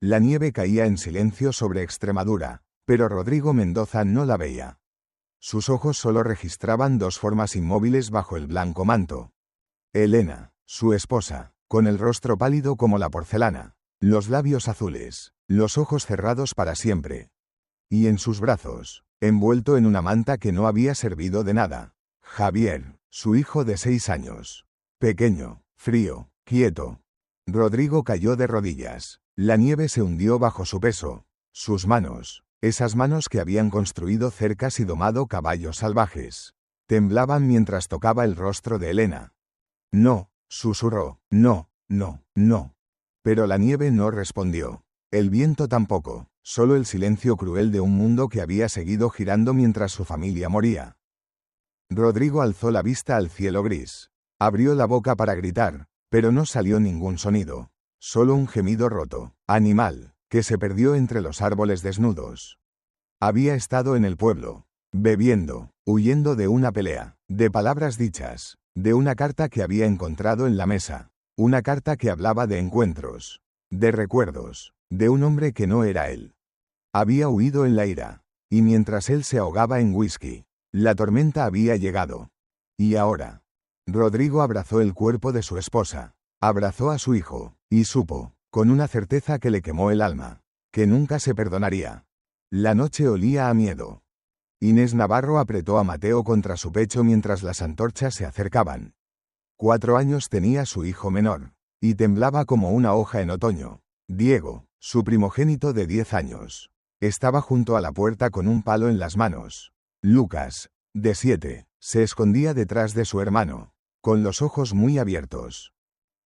La nieve caía en silencio sobre Extremadura, pero Rodrigo Mendoza no la veía. Sus ojos solo registraban dos formas inmóviles bajo el blanco manto. Elena, su esposa, con el rostro pálido como la porcelana, los labios azules, los ojos cerrados para siempre. Y en sus brazos, envuelto en una manta que no había servido de nada, Javier, su hijo de 6 años. Pequeño, frío, quieto. Rodrigo cayó de rodillas. La nieve se hundió bajo su peso. Sus manos, esas manos que habían construido cercas y domado caballos salvajes, temblaban mientras tocaba el rostro de Elena. No, susurró, no, no, no. Pero la nieve no respondió. El viento tampoco, solo el silencio cruel de un mundo que había seguido girando mientras su familia moría. Rodrigo alzó la vista al cielo gris. Abrió la boca para gritar, pero no salió ningún sonido. Solo un gemido roto, animal, que se perdió entre los árboles desnudos. Había estado en el pueblo, bebiendo, huyendo de una pelea, de palabras dichas, de una carta que había encontrado en la mesa, una carta que hablaba de encuentros, de recuerdos, de un hombre que no era él. Había huido en la ira, y mientras él se ahogaba en whisky, la tormenta había llegado. Y ahora, Rodrigo abrazó el cuerpo de su esposa, abrazó a su hijo, y supo, con una certeza que le quemó el alma, que nunca se perdonaría. La noche olía a miedo. Inés Navarro apretó a Mateo contra su pecho mientras las antorchas se acercaban. 4 años tenía su hijo menor, y temblaba como una hoja en otoño. Diego, su primogénito de 10 años, estaba junto a la puerta con un palo en las manos. Lucas, de 7, se escondía detrás de su hermano, con los ojos muy abiertos.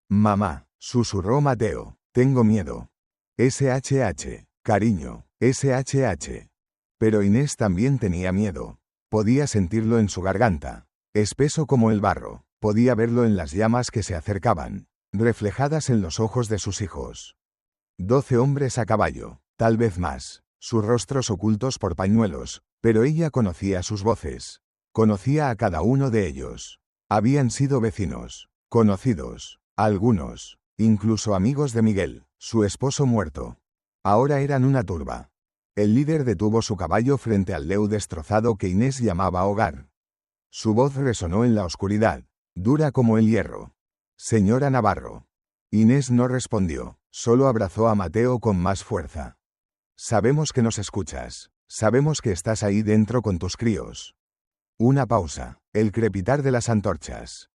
Mamá, susurró Mateo, tengo miedo. SHH, cariño, SHH. Pero Inés también tenía miedo. Podía sentirlo en su garganta, espeso como el barro. Podía verlo en las llamas que se acercaban, reflejadas en los ojos de sus hijos. 12 hombres a caballo, tal vez más, sus rostros ocultos por pañuelos, pero ella conocía sus voces. Conocía a cada uno de ellos. Habían sido vecinos, conocidos, algunos, incluso amigos de Miguel, su esposo muerto. Ahora eran una turba. El líder detuvo su caballo frente al leu destrozado que Inés llamaba hogar. Su voz resonó en la oscuridad, dura como el hierro. Señora Navarro. Inés no respondió, solo abrazó a Mateo con más fuerza. Sabemos que nos escuchas, sabemos que estás ahí dentro con tus críos. Una pausa, el crepitar de las antorchas.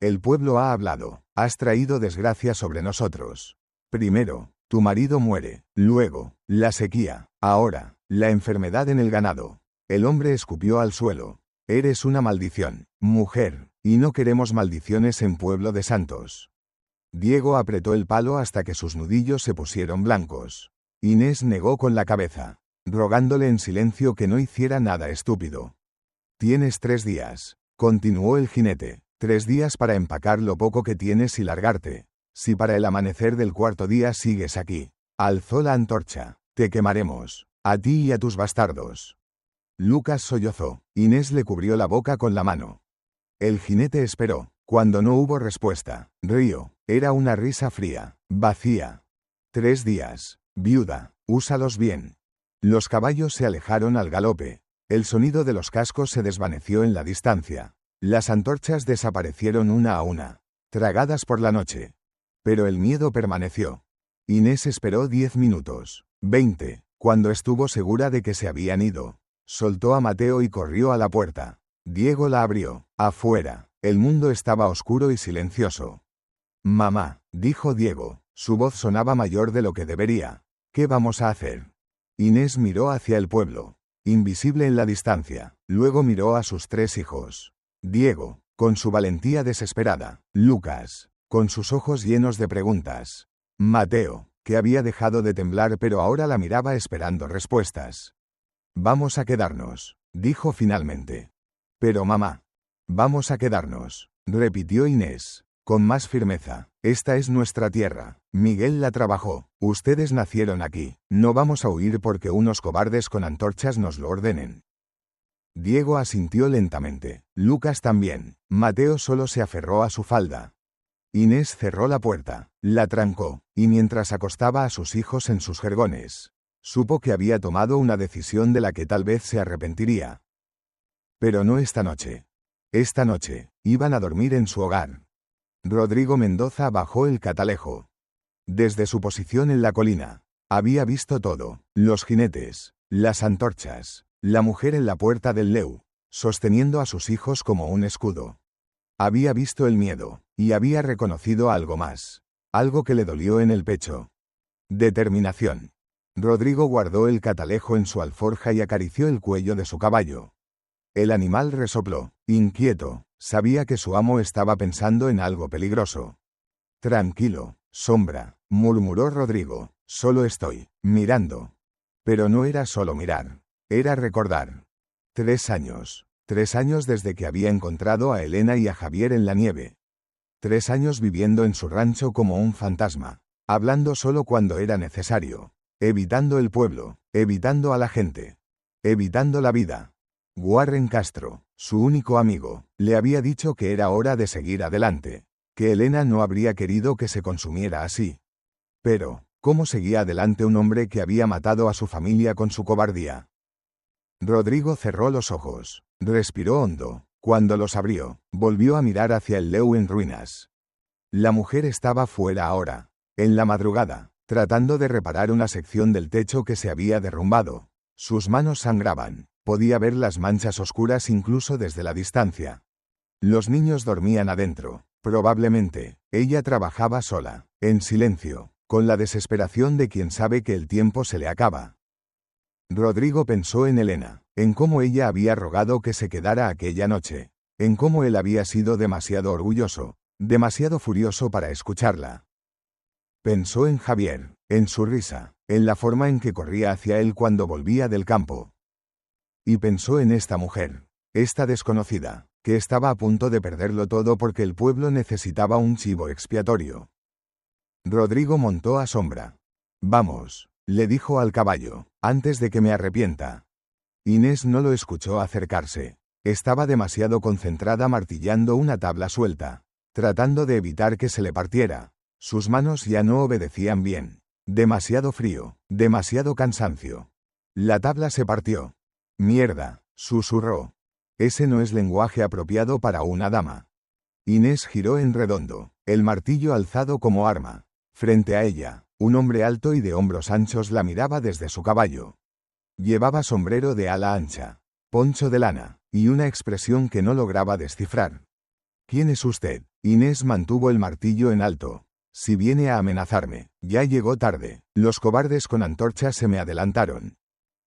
El pueblo ha hablado, has traído desgracia sobre nosotros. Primero, tu marido muere, luego, la sequía, ahora, la enfermedad en el ganado. El hombre escupió al suelo. Eres una maldición, mujer, y no queremos maldiciones en Pueblo de Santos. Diego apretó el palo hasta que sus nudillos se pusieron blancos. Inés negó con la cabeza, rogándole en silencio que no hiciera nada estúpido. Tienes 3 días, continuó el jinete, 3 días para empacar lo poco que tienes y largarte. Si para el amanecer del 4.º día sigues aquí, alzó la antorcha, te quemaremos, a ti y a tus bastardos. Lucas sollozó. Inés le cubrió la boca con la mano. El jinete esperó. Cuando no hubo respuesta, rió. Era una risa fría, vacía. 3 días, viuda, úsalos bien. Los caballos se alejaron al galope. El sonido de los cascos se desvaneció en la distancia. Las antorchas desaparecieron una a una, tragadas por la noche. Pero el miedo permaneció. Inés esperó 10 minutos, 20, cuando estuvo segura de que se habían ido. Soltó a Mateo y corrió a la puerta. Diego la abrió. Afuera, el mundo estaba oscuro y silencioso. Mamá, dijo Diego, su voz sonaba mayor de lo que debería. ¿Qué vamos a hacer? Inés miró hacia el pueblo, invisible en la distancia. Luego miró a sus 3 hijos. Diego, con su valentía desesperada. Lucas, con sus ojos llenos de preguntas. Mateo, que había dejado de temblar pero ahora la miraba esperando respuestas. Vamos a quedarnos, dijo finalmente. Pero mamá. Vamos a quedarnos, repitió Inés, con más firmeza. Esta es nuestra tierra. Miguel la trabajó. Ustedes nacieron aquí. No vamos a huir porque unos cobardes con antorchas nos lo ordenen. Diego asintió lentamente. Lucas también. Mateo solo se aferró a su falda. Inés cerró la puerta, la trancó, y mientras acostaba a sus hijos en sus jergones, supo que había tomado una decisión de la que tal vez se arrepentiría. Pero no esta noche. Esta noche, iban a dormir en su hogar. Rodrigo Mendoza bajó el catalejo. Desde su posición en la colina, había visto todo: los jinetes, las antorchas, la mujer en la puerta del leu, sosteniendo a sus hijos como un escudo. Había visto el miedo, y había reconocido algo más, algo que le dolió en el pecho. Determinación. Rodrigo guardó el catalejo en su alforja y acarició el cuello de su caballo. El animal resopló, inquieto, sabía que su amo estaba pensando en algo peligroso. Tranquilo, sombra, murmuró Rodrigo, solo estoy mirando. Pero no era solo mirar, era recordar. 3 años. 3 años desde que había encontrado a Elena y a Javier en la nieve. 3 años viviendo en su rancho como un fantasma, hablando solo cuando era necesario, evitando el pueblo, evitando a la gente, evitando la vida. Warren Castro, su único amigo, le había dicho que era hora de seguir adelante, que Elena no habría querido que se consumiera así. Pero, ¿cómo seguía adelante un hombre que había matado a su familia con su cobardía? Rodrigo cerró los ojos, respiró hondo. Cuando los abrió, volvió a mirar hacia el leu en ruinas. La mujer estaba fuera ahora, en la madrugada, tratando de reparar una sección del techo que se había derrumbado. Sus manos sangraban, podía ver las manchas oscuras incluso desde la distancia. Los niños dormían adentro, probablemente. Ella trabajaba sola, en silencio, con la desesperación de quien sabe que el tiempo se le acaba. Rodrigo pensó en Elena, en cómo ella había rogado que se quedara aquella noche, en cómo él había sido demasiado orgulloso, demasiado furioso para escucharla. Pensó en Javier, en su risa, en la forma en que corría hacia él cuando volvía del campo. Y pensó en esta mujer, esta desconocida, que estaba a punto de perderlo todo porque el pueblo necesitaba un chivo expiatorio. Rodrigo montó a Sombra. Vamos, le dijo al caballo, antes de que me arrepienta. Inés no lo escuchó acercarse. Estaba demasiado concentrada martillando una tabla suelta, tratando de evitar que se le partiera. Sus manos ya no obedecían bien. Demasiado frío, demasiado cansancio. La tabla se partió. Mierda, susurró. Ese no es lenguaje apropiado para una dama. Inés giró en redondo, el martillo alzado como arma. Frente a ella, un hombre alto y de hombros anchos la miraba desde su caballo. Llevaba sombrero de ala ancha, poncho de lana, y una expresión que no lograba descifrar. ¿Quién es usted? Inés mantuvo el martillo en alto. Si viene a amenazarme, ya llegó tarde. Los cobardes con antorchas se me adelantaron.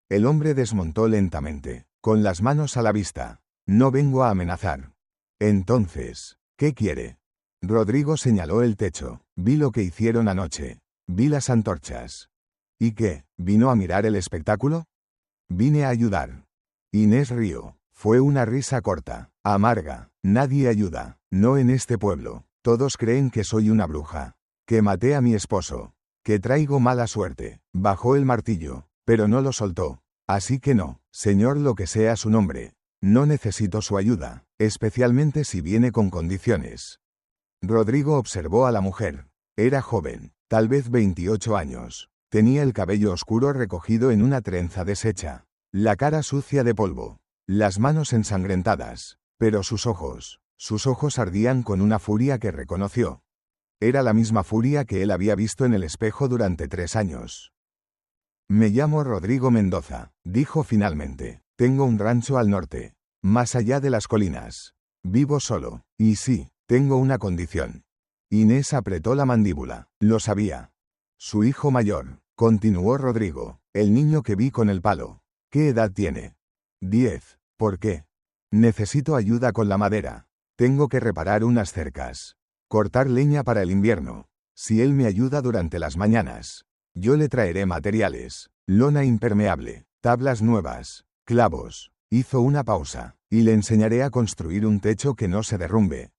El hombre desmontó lentamente, con las manos a la vista. No vengo a amenazar. Entonces, ¿qué quiere? Rodrigo señaló el techo. Vi lo que hicieron anoche. Vi las antorchas. ¿Y qué? ¿Vino a mirar el espectáculo? Vine a ayudar. Inés rió. Fue una risa corta, amarga. Nadie ayuda, no en este pueblo. Todos creen que soy una bruja, que maté a mi esposo, que traigo mala suerte. Bajó el martillo, pero no lo soltó. Así que no, señor, lo que sea su nombre. No necesito su ayuda, especialmente si viene con condiciones. Rodrigo observó a la mujer. Era joven, tal vez 28 años. Tenía el cabello oscuro recogido en una trenza deshecha, la cara sucia de polvo, las manos ensangrentadas, pero sus ojos ardían con una furia que reconoció. Era la misma furia que él había visto en el espejo durante 3 años. Me llamo Rodrigo Mendoza, dijo finalmente. Tengo un rancho al norte, más allá de las colinas. Vivo solo, y sí, tengo una condición. Inés apretó la mandíbula. Lo sabía. Su hijo mayor, continuó Rodrigo, el niño que vi con el palo. ¿Qué edad tiene? 10. ¿Por qué? Necesito ayuda con la madera. Tengo que reparar unas cercas. Cortar leña para el invierno. Si él me ayuda durante las mañanas, yo le traeré materiales. Lona impermeable, tablas nuevas, clavos. Hizo una pausa, y le enseñaré a construir un techo que no se derrumbe.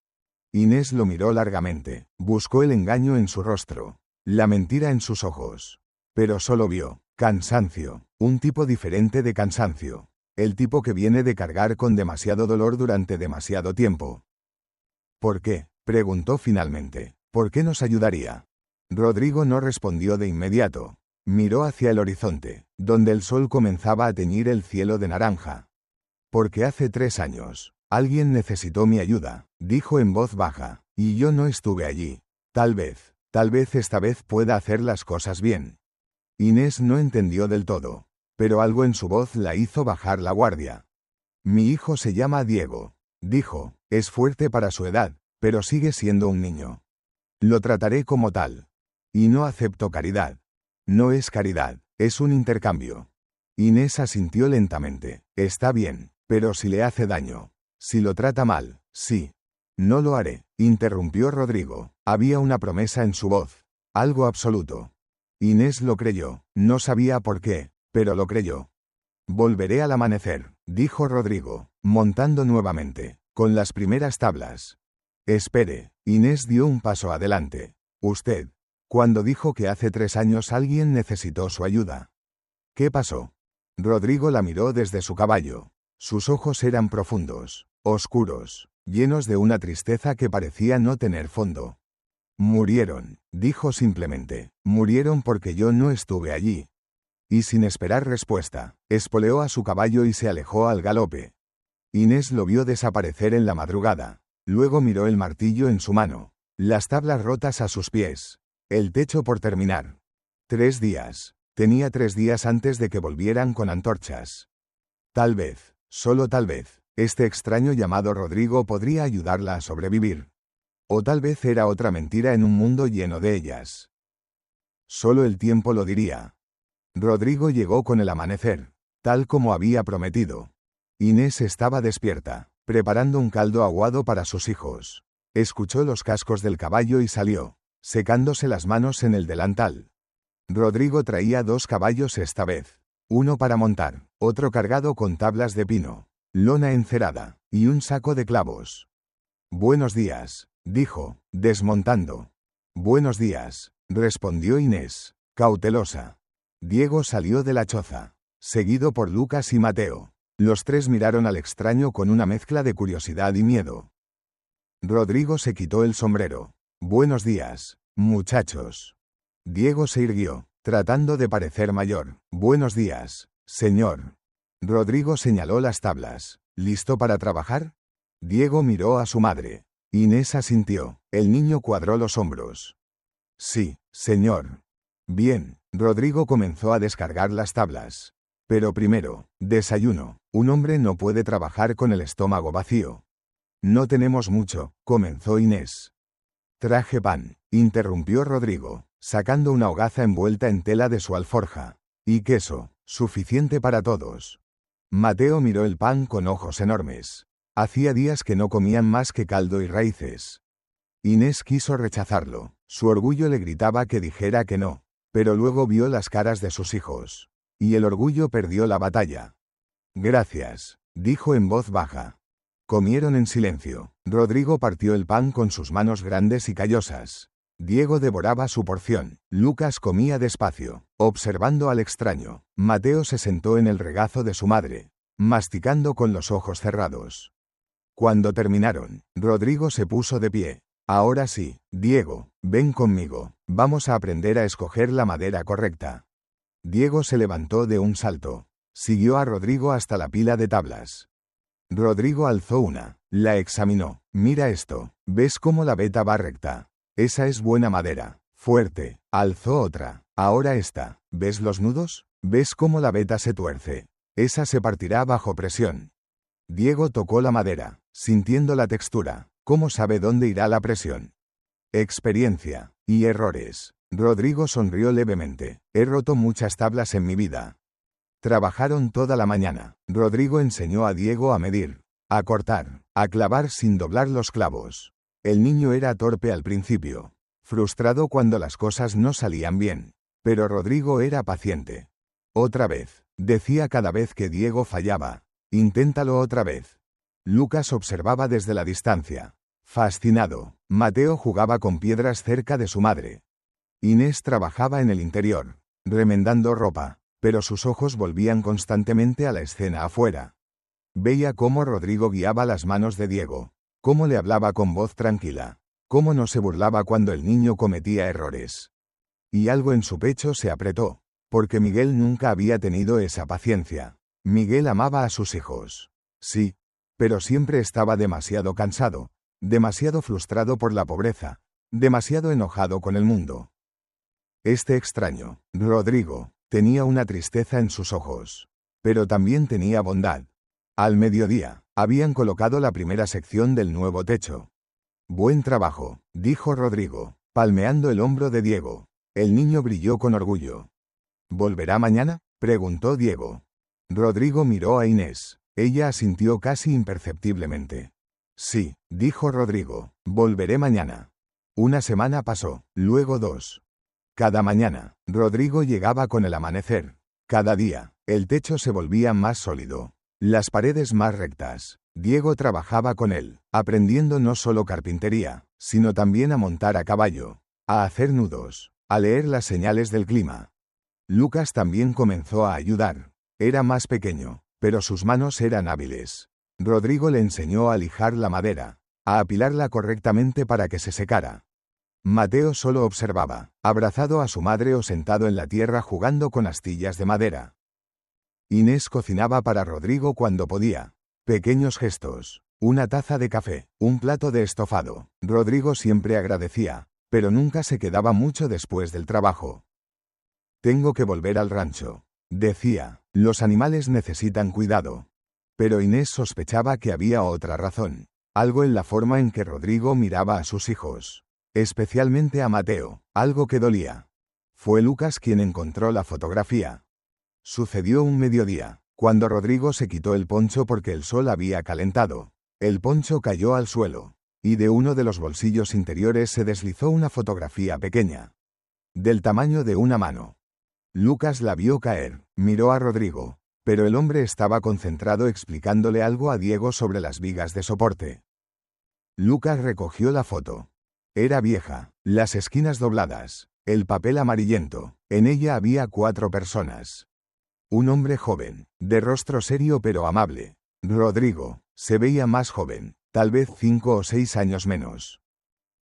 Inés lo miró largamente, buscó el engaño en su rostro, la mentira en sus ojos. Pero solo vio cansancio, un tipo diferente de cansancio. El tipo que viene de cargar con demasiado dolor durante demasiado tiempo. ¿Por qué? Preguntó finalmente. ¿Por qué nos ayudaría? Rodrigo no respondió de inmediato. Miró hacia el horizonte, donde el sol comenzaba a teñir el cielo de naranja. Porque hace 3 años, alguien necesitó mi ayuda, dijo en voz baja, y yo no estuve allí. Tal vez esta vez pueda hacer las cosas bien. Inés no entendió del todo, pero algo en su voz la hizo bajar la guardia. Mi hijo se llama Diego, dijo, es fuerte para su edad, pero sigue siendo un niño. Lo trataré como tal. Y no acepto caridad. No es caridad, es un intercambio. Inés asintió lentamente. Está bien, pero si le hace daño, si lo trata mal, sí. No lo haré, interrumpió Rodrigo. Había una promesa en su voz, algo absoluto. Inés lo creyó, no sabía por qué, pero lo creyó. Volveré al amanecer, dijo Rodrigo, montando nuevamente, con las primeras tablas. Espere, Inés dio un paso adelante. Usted, cuando dijo que hace 3 años alguien necesitó su ayuda. ¿Qué pasó? Rodrigo la miró desde su caballo. Sus ojos eran profundos, oscuros, llenos de una tristeza que parecía no tener fondo. Murieron, dijo simplemente, murieron porque yo no estuve allí. Y sin esperar respuesta, espoleó a su caballo y se alejó al galope. Inés lo vio desaparecer en la madrugada. Luego miró el martillo en su mano, las tablas rotas a sus pies, el techo por terminar. 3 días. Tenía 3 días antes de que volvieran con antorchas. Tal vez, solo tal vez, este extraño llamado Rodrigo podría ayudarla a sobrevivir. O tal vez era otra mentira en un mundo lleno de ellas. Solo el tiempo lo diría. Rodrigo llegó con el amanecer, tal como había prometido. Inés estaba despierta, preparando un caldo aguado para sus hijos. Escuchó los cascos del caballo y salió, secándose las manos en el delantal. Rodrigo traía 2 caballos esta vez, uno para montar, otro cargado con tablas de pino, lona encerada, y un saco de clavos. Buenos días, dijo, desmontando. Buenos días, respondió Inés, cautelosa. Diego salió de la choza, seguido por Lucas y Mateo. Los 3 miraron al extraño con una mezcla de curiosidad y miedo. Rodrigo se quitó el sombrero. Buenos días, muchachos. Diego se irguió, tratando de parecer mayor. Buenos días, señor. Rodrigo señaló las tablas. ¿Listo para trabajar? Diego miró a su madre. Inés asintió. El niño cuadró los hombros. Sí, señor. Bien, Rodrigo comenzó a descargar las tablas. Pero primero, desayuno. Un hombre no puede trabajar con el estómago vacío. No tenemos mucho, comenzó Inés. Traje pan, interrumpió Rodrigo, sacando una hogaza envuelta en tela de su alforja. Y queso, suficiente para todos. Mateo miró el pan con ojos enormes. Hacía días que no comían más que caldo y raíces. Inés quiso rechazarlo, su orgullo le gritaba que dijera que no, pero luego vio las caras de sus hijos. Y el orgullo perdió la batalla. Gracias, dijo en voz baja. Comieron en silencio. Rodrigo partió el pan con sus manos grandes y callosas. Diego devoraba su porción. Lucas comía despacio, observando al extraño. Mateo se sentó en el regazo de su madre, masticando con los ojos cerrados. Cuando terminaron, Rodrigo se puso de pie. Ahora sí, Diego, ven conmigo. Vamos a aprender a escoger la madera correcta. Diego se levantó de un salto. Siguió a Rodrigo hasta la pila de tablas. Rodrigo alzó una, la examinó. Mira esto, ¿ves cómo la veta va recta? Esa es buena madera, fuerte. Alzó otra. Ahora esta, ¿ves los nudos? ¿Ves cómo la veta se tuerce? Esa se partirá bajo presión. Diego tocó la madera, sintiendo la textura. ¿Cómo sabe dónde irá la presión? Experiencia y errores. Rodrigo sonrió levemente. He roto muchas tablas en mi vida. Trabajaron toda la mañana. Rodrigo enseñó a Diego a medir, a cortar, a clavar sin doblar los clavos. El niño era torpe al principio, frustrado cuando las cosas no salían bien. Pero Rodrigo era paciente. Otra vez, decía cada vez que Diego fallaba. Inténtalo otra vez. Lucas observaba desde la distancia. Fascinado, Mateo jugaba con piedras cerca de su madre. Inés trabajaba en el interior, remendando ropa, pero sus ojos volvían constantemente a la escena afuera. Veía cómo Rodrigo guiaba las manos de Diego, cómo le hablaba con voz tranquila. ¿Cómo no se burlaba cuando el niño cometía errores? Y algo en su pecho se apretó, porque Miguel nunca había tenido esa paciencia. Miguel amaba a sus hijos. Sí, pero siempre estaba demasiado cansado, demasiado frustrado por la pobreza, demasiado enojado con el mundo. Este extraño, Rodrigo, tenía una tristeza en sus ojos, pero también tenía bondad. Al mediodía, habían colocado la primera sección del nuevo techo. Buen trabajo, dijo Rodrigo, palmeando el hombro de Diego. El niño brilló con orgullo. ¿Volverá mañana?, preguntó Diego. Rodrigo miró a Inés. Ella asintió casi imperceptiblemente. Sí, dijo Rodrigo, volveré mañana. Una semana pasó, luego 2. Cada mañana, Rodrigo llegaba con el amanecer. Cada día, el techo se volvía más sólido, las paredes más rectas. Diego trabajaba con él, aprendiendo no solo carpintería, sino también a montar a caballo, a hacer nudos, a leer las señales del clima. Lucas también comenzó a ayudar. Era más pequeño, pero sus manos eran hábiles. Rodrigo le enseñó a lijar la madera, a apilarla correctamente para que se secara. Mateo solo observaba, abrazado a su madre o sentado en la tierra jugando con astillas de madera. Inés cocinaba para Rodrigo cuando podía. Pequeños gestos, una taza de café, un plato de estofado. Rodrigo siempre agradecía, pero nunca se quedaba mucho después del trabajo. Tengo que volver al rancho, decía, los animales necesitan cuidado. Pero Inés sospechaba que había otra razón, algo en la forma en que Rodrigo miraba a sus hijos, especialmente a Mateo, algo que dolía. Fue Lucas quien encontró la fotografía. Sucedió un mediodía, cuando Rodrigo se quitó el poncho porque el sol había calentado. El poncho cayó al suelo, y de uno de los bolsillos interiores se deslizó una fotografía pequeña, del tamaño de una mano. Lucas la vio caer, miró a Rodrigo, pero el hombre estaba concentrado explicándole algo a Diego sobre las vigas de soporte. Lucas recogió la foto. Era vieja, las esquinas dobladas, el papel amarillento. En ella había 4 personas. Un hombre joven, de rostro serio pero amable. Rodrigo se veía más joven, tal vez 5 o 6 años menos.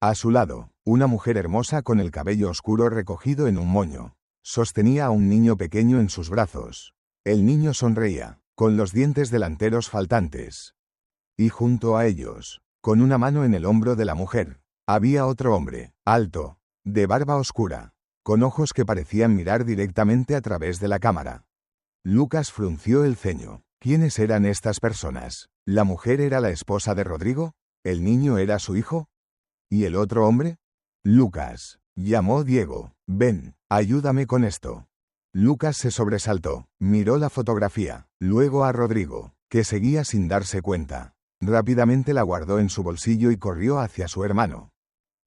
A su lado, una mujer hermosa con el cabello oscuro recogido en un moño. Sostenía a un niño pequeño en sus brazos. El niño sonreía, con los dientes delanteros faltantes. Y junto a ellos, con una mano en el hombro de la mujer, había otro hombre, alto, de barba oscura, con ojos que parecían mirar directamente a través de la cámara. Lucas frunció el ceño. ¿Quiénes eran estas personas? ¿La mujer era la esposa de Rodrigo? ¿El niño era su hijo? ¿Y el otro hombre? Lucas, llamó Diego. Ven, ayúdame con esto. Lucas se sobresaltó, miró la fotografía, luego a Rodrigo, que seguía sin darse cuenta. Rápidamente la guardó en su bolsillo y corrió hacia su hermano.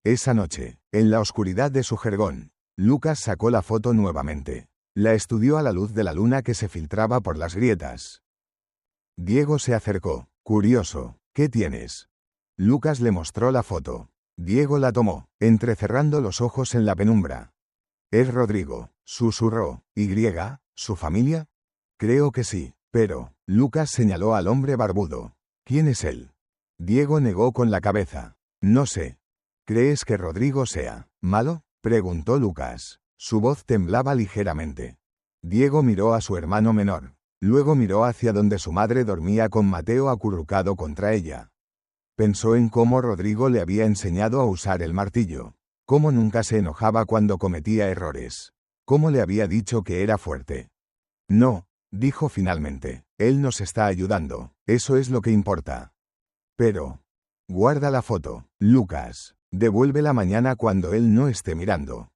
Esa noche, en la oscuridad de su jergón, Lucas sacó la foto nuevamente. La estudió a la luz de la luna que se filtraba por las grietas. Diego se acercó, curioso. ¿Qué tienes? Lucas le mostró la foto. Diego la tomó, entrecerrando los ojos en la penumbra. ¿Es Rodrigo?, susurró. ¿Y, su familia? Creo que sí, pero... Lucas señaló al hombre barbudo. ¿Quién es él? Diego negó con la cabeza. No sé. ¿Crees que Rodrigo sea malo?, preguntó Lucas. Su voz temblaba ligeramente. Diego miró a su hermano menor. Luego miró hacia donde su madre dormía con Mateo acurrucado contra ella. Pensó en cómo Rodrigo le había enseñado a usar el martillo. Cómo nunca se enojaba cuando cometía errores. Cómo le había dicho que era fuerte. No, dijo finalmente. Él nos está ayudando. Eso es lo que importa. Pero... guarda la foto, Lucas. Devuélvela mañana cuando él no esté mirando.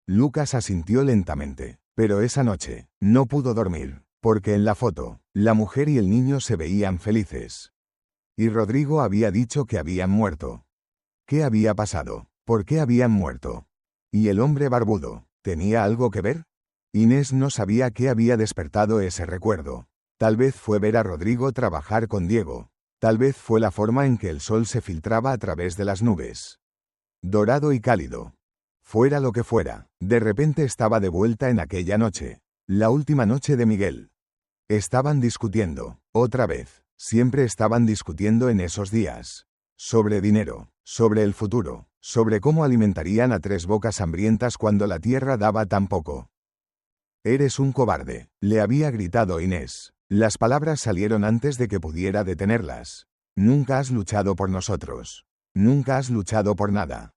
Lucas asintió lentamente, pero esa noche no pudo dormir, porque en la foto, la mujer y el niño se veían felices. Y Rodrigo había dicho que habían muerto. ¿Qué había pasado? ¿Por qué habían muerto? ¿Y el hombre barbudo, tenía algo que ver? Inés no sabía qué había despertado ese recuerdo. Tal vez fue ver a Rodrigo trabajar con Diego. Tal vez fue la forma en que el sol se filtraba a través de las nubes. Dorado y cálido. Fuera lo que fuera, de repente estaba de vuelta en aquella noche. La última noche de Miguel. Estaban discutiendo, otra vez. Siempre estaban discutiendo en esos días. Sobre dinero, sobre el futuro, sobre cómo alimentarían a 3 bocas hambrientas cuando la tierra daba tan poco. Eres un cobarde, le había gritado Inés. Las palabras salieron antes de que pudiera detenerlas. Nunca has luchado por nosotros. Nunca has luchado por nada.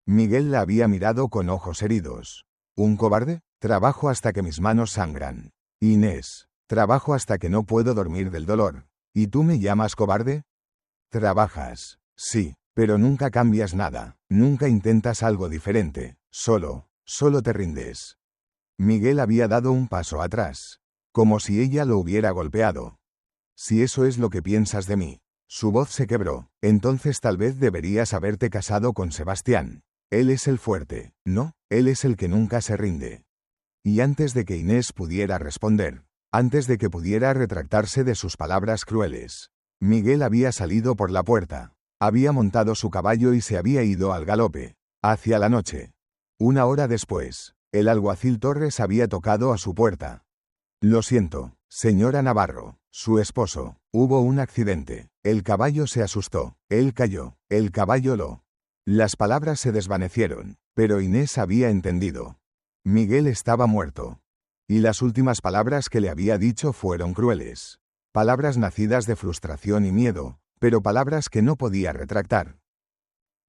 Miguel la había mirado con ojos heridos. ¿Un cobarde? Trabajo hasta que mis manos sangran. Inés, trabajo hasta que no puedo dormir del dolor. ¿Y tú me llamas cobarde? Trabajas, sí, pero nunca cambias nada. Nunca intentas algo diferente. Solo te rindes. Miguel había dado un paso atrás, como si ella lo hubiera golpeado. Si eso es lo que piensas de mí. Su voz se quebró. Entonces tal vez deberías haberte casado con Sebastián. Él es el fuerte, ¿no? Él es el que nunca se rinde. Y antes de que Inés pudiera responder, antes de que pudiera retractarse de sus palabras crueles, Miguel había salido por la puerta. Había montado su caballo y se había ido al galope, hacia la noche. 1 hora después, el alguacil Torres había tocado a su puerta. Lo siento, señora Navarro, su esposo, hubo un accidente. El caballo se asustó, él cayó, el caballo lo. Las palabras se desvanecieron, pero Inés había entendido. Miguel estaba muerto. Y las últimas palabras que le había dicho fueron crueles. Palabras nacidas de frustración y miedo, pero palabras que no podía retractar.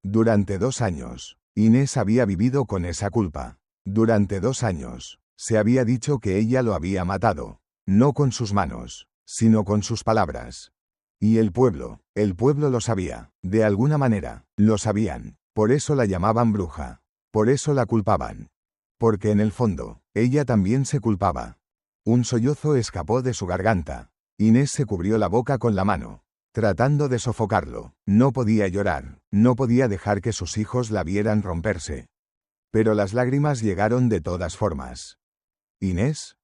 Durante 2 años, Inés había vivido con esa culpa. Durante 2 años, se había dicho que ella lo había matado. No con sus manos, sino con sus palabras. Y el pueblo lo sabía. De alguna manera, lo sabían. Por eso la llamaban bruja. Por eso la culpaban. Porque en el fondo, ella también se culpaba. Un sollozo escapó de su garganta. Inés se cubrió la boca con la mano, tratando de sofocarlo. No podía llorar, no podía dejar que sus hijos la vieran romperse. Pero las lágrimas llegaron de todas formas. ¿Inés?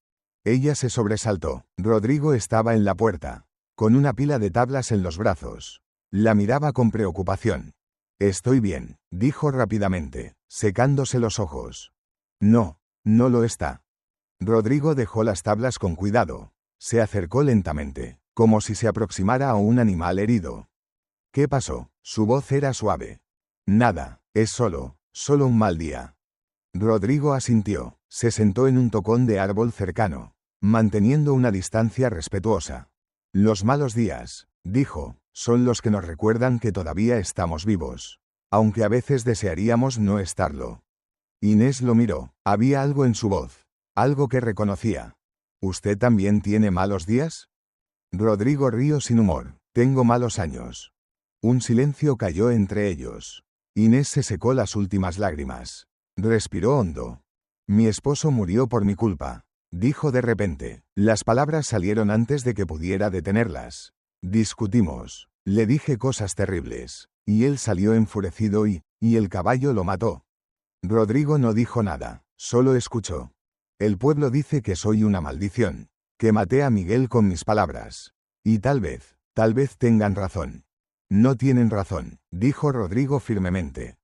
Ella se sobresaltó. Rodrigo estaba en la puerta, con una pila de tablas en los brazos. La miraba con preocupación. Estoy bien, dijo rápidamente, secándose los ojos. No, no lo está. Rodrigo dejó las tablas con cuidado. Se acercó lentamente, como si se aproximara a un animal herido. ¿Qué pasó? Su voz era suave. Nada, es solo un mal día. Rodrigo asintió. Se sentó en un tocón de árbol cercano, manteniendo una distancia respetuosa. Los malos días, dijo, son los que nos recuerdan que todavía estamos vivos, aunque a veces desearíamos no estarlo. Inés lo miró. Había algo en su voz, algo que reconocía. ¿Usted también tiene malos días? Rodrigo rió sin humor. Tengo malos años. Un silencio cayó entre ellos. Inés se secó las últimas lágrimas. Respiró hondo. Mi esposo murió por mi culpa, dijo de repente. Las palabras salieron antes de que pudiera detenerlas. Discutimos. Le dije cosas terribles, y él salió enfurecido y el caballo lo mató. Rodrigo no dijo nada, solo escuchó. El pueblo dice que soy una maldición, que maté a Miguel con mis palabras. Y tal vez tengan razón. No tienen razón, dijo Rodrigo firmemente.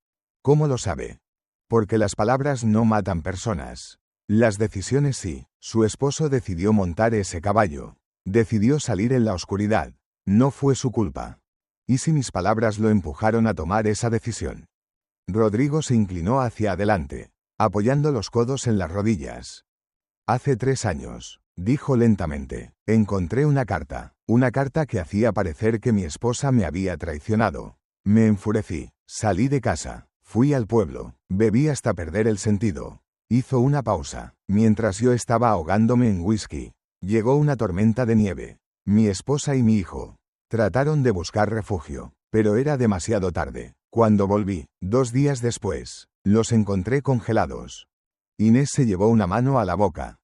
¿Cómo lo sabe? Porque las palabras no matan personas. Las decisiones sí. Su esposo decidió montar ese caballo. Decidió salir en la oscuridad. No fue su culpa. ¿Y si mis palabras lo empujaron a tomar esa decisión? Rodrigo se inclinó hacia adelante, apoyando los codos en las rodillas. Hace 3 años, dijo lentamente, encontré una carta que hacía parecer que mi esposa me había traicionado. Me enfurecí, salí de casa, fui al pueblo, bebí hasta perder el sentido. Hizo una pausa, mientras yo estaba ahogándome en whisky. Llegó una tormenta de nieve. Mi esposa y mi hijo trataron de buscar refugio, pero era demasiado tarde. Cuando volví, 2 días después, los encontré congelados. Inés se llevó una mano a la boca.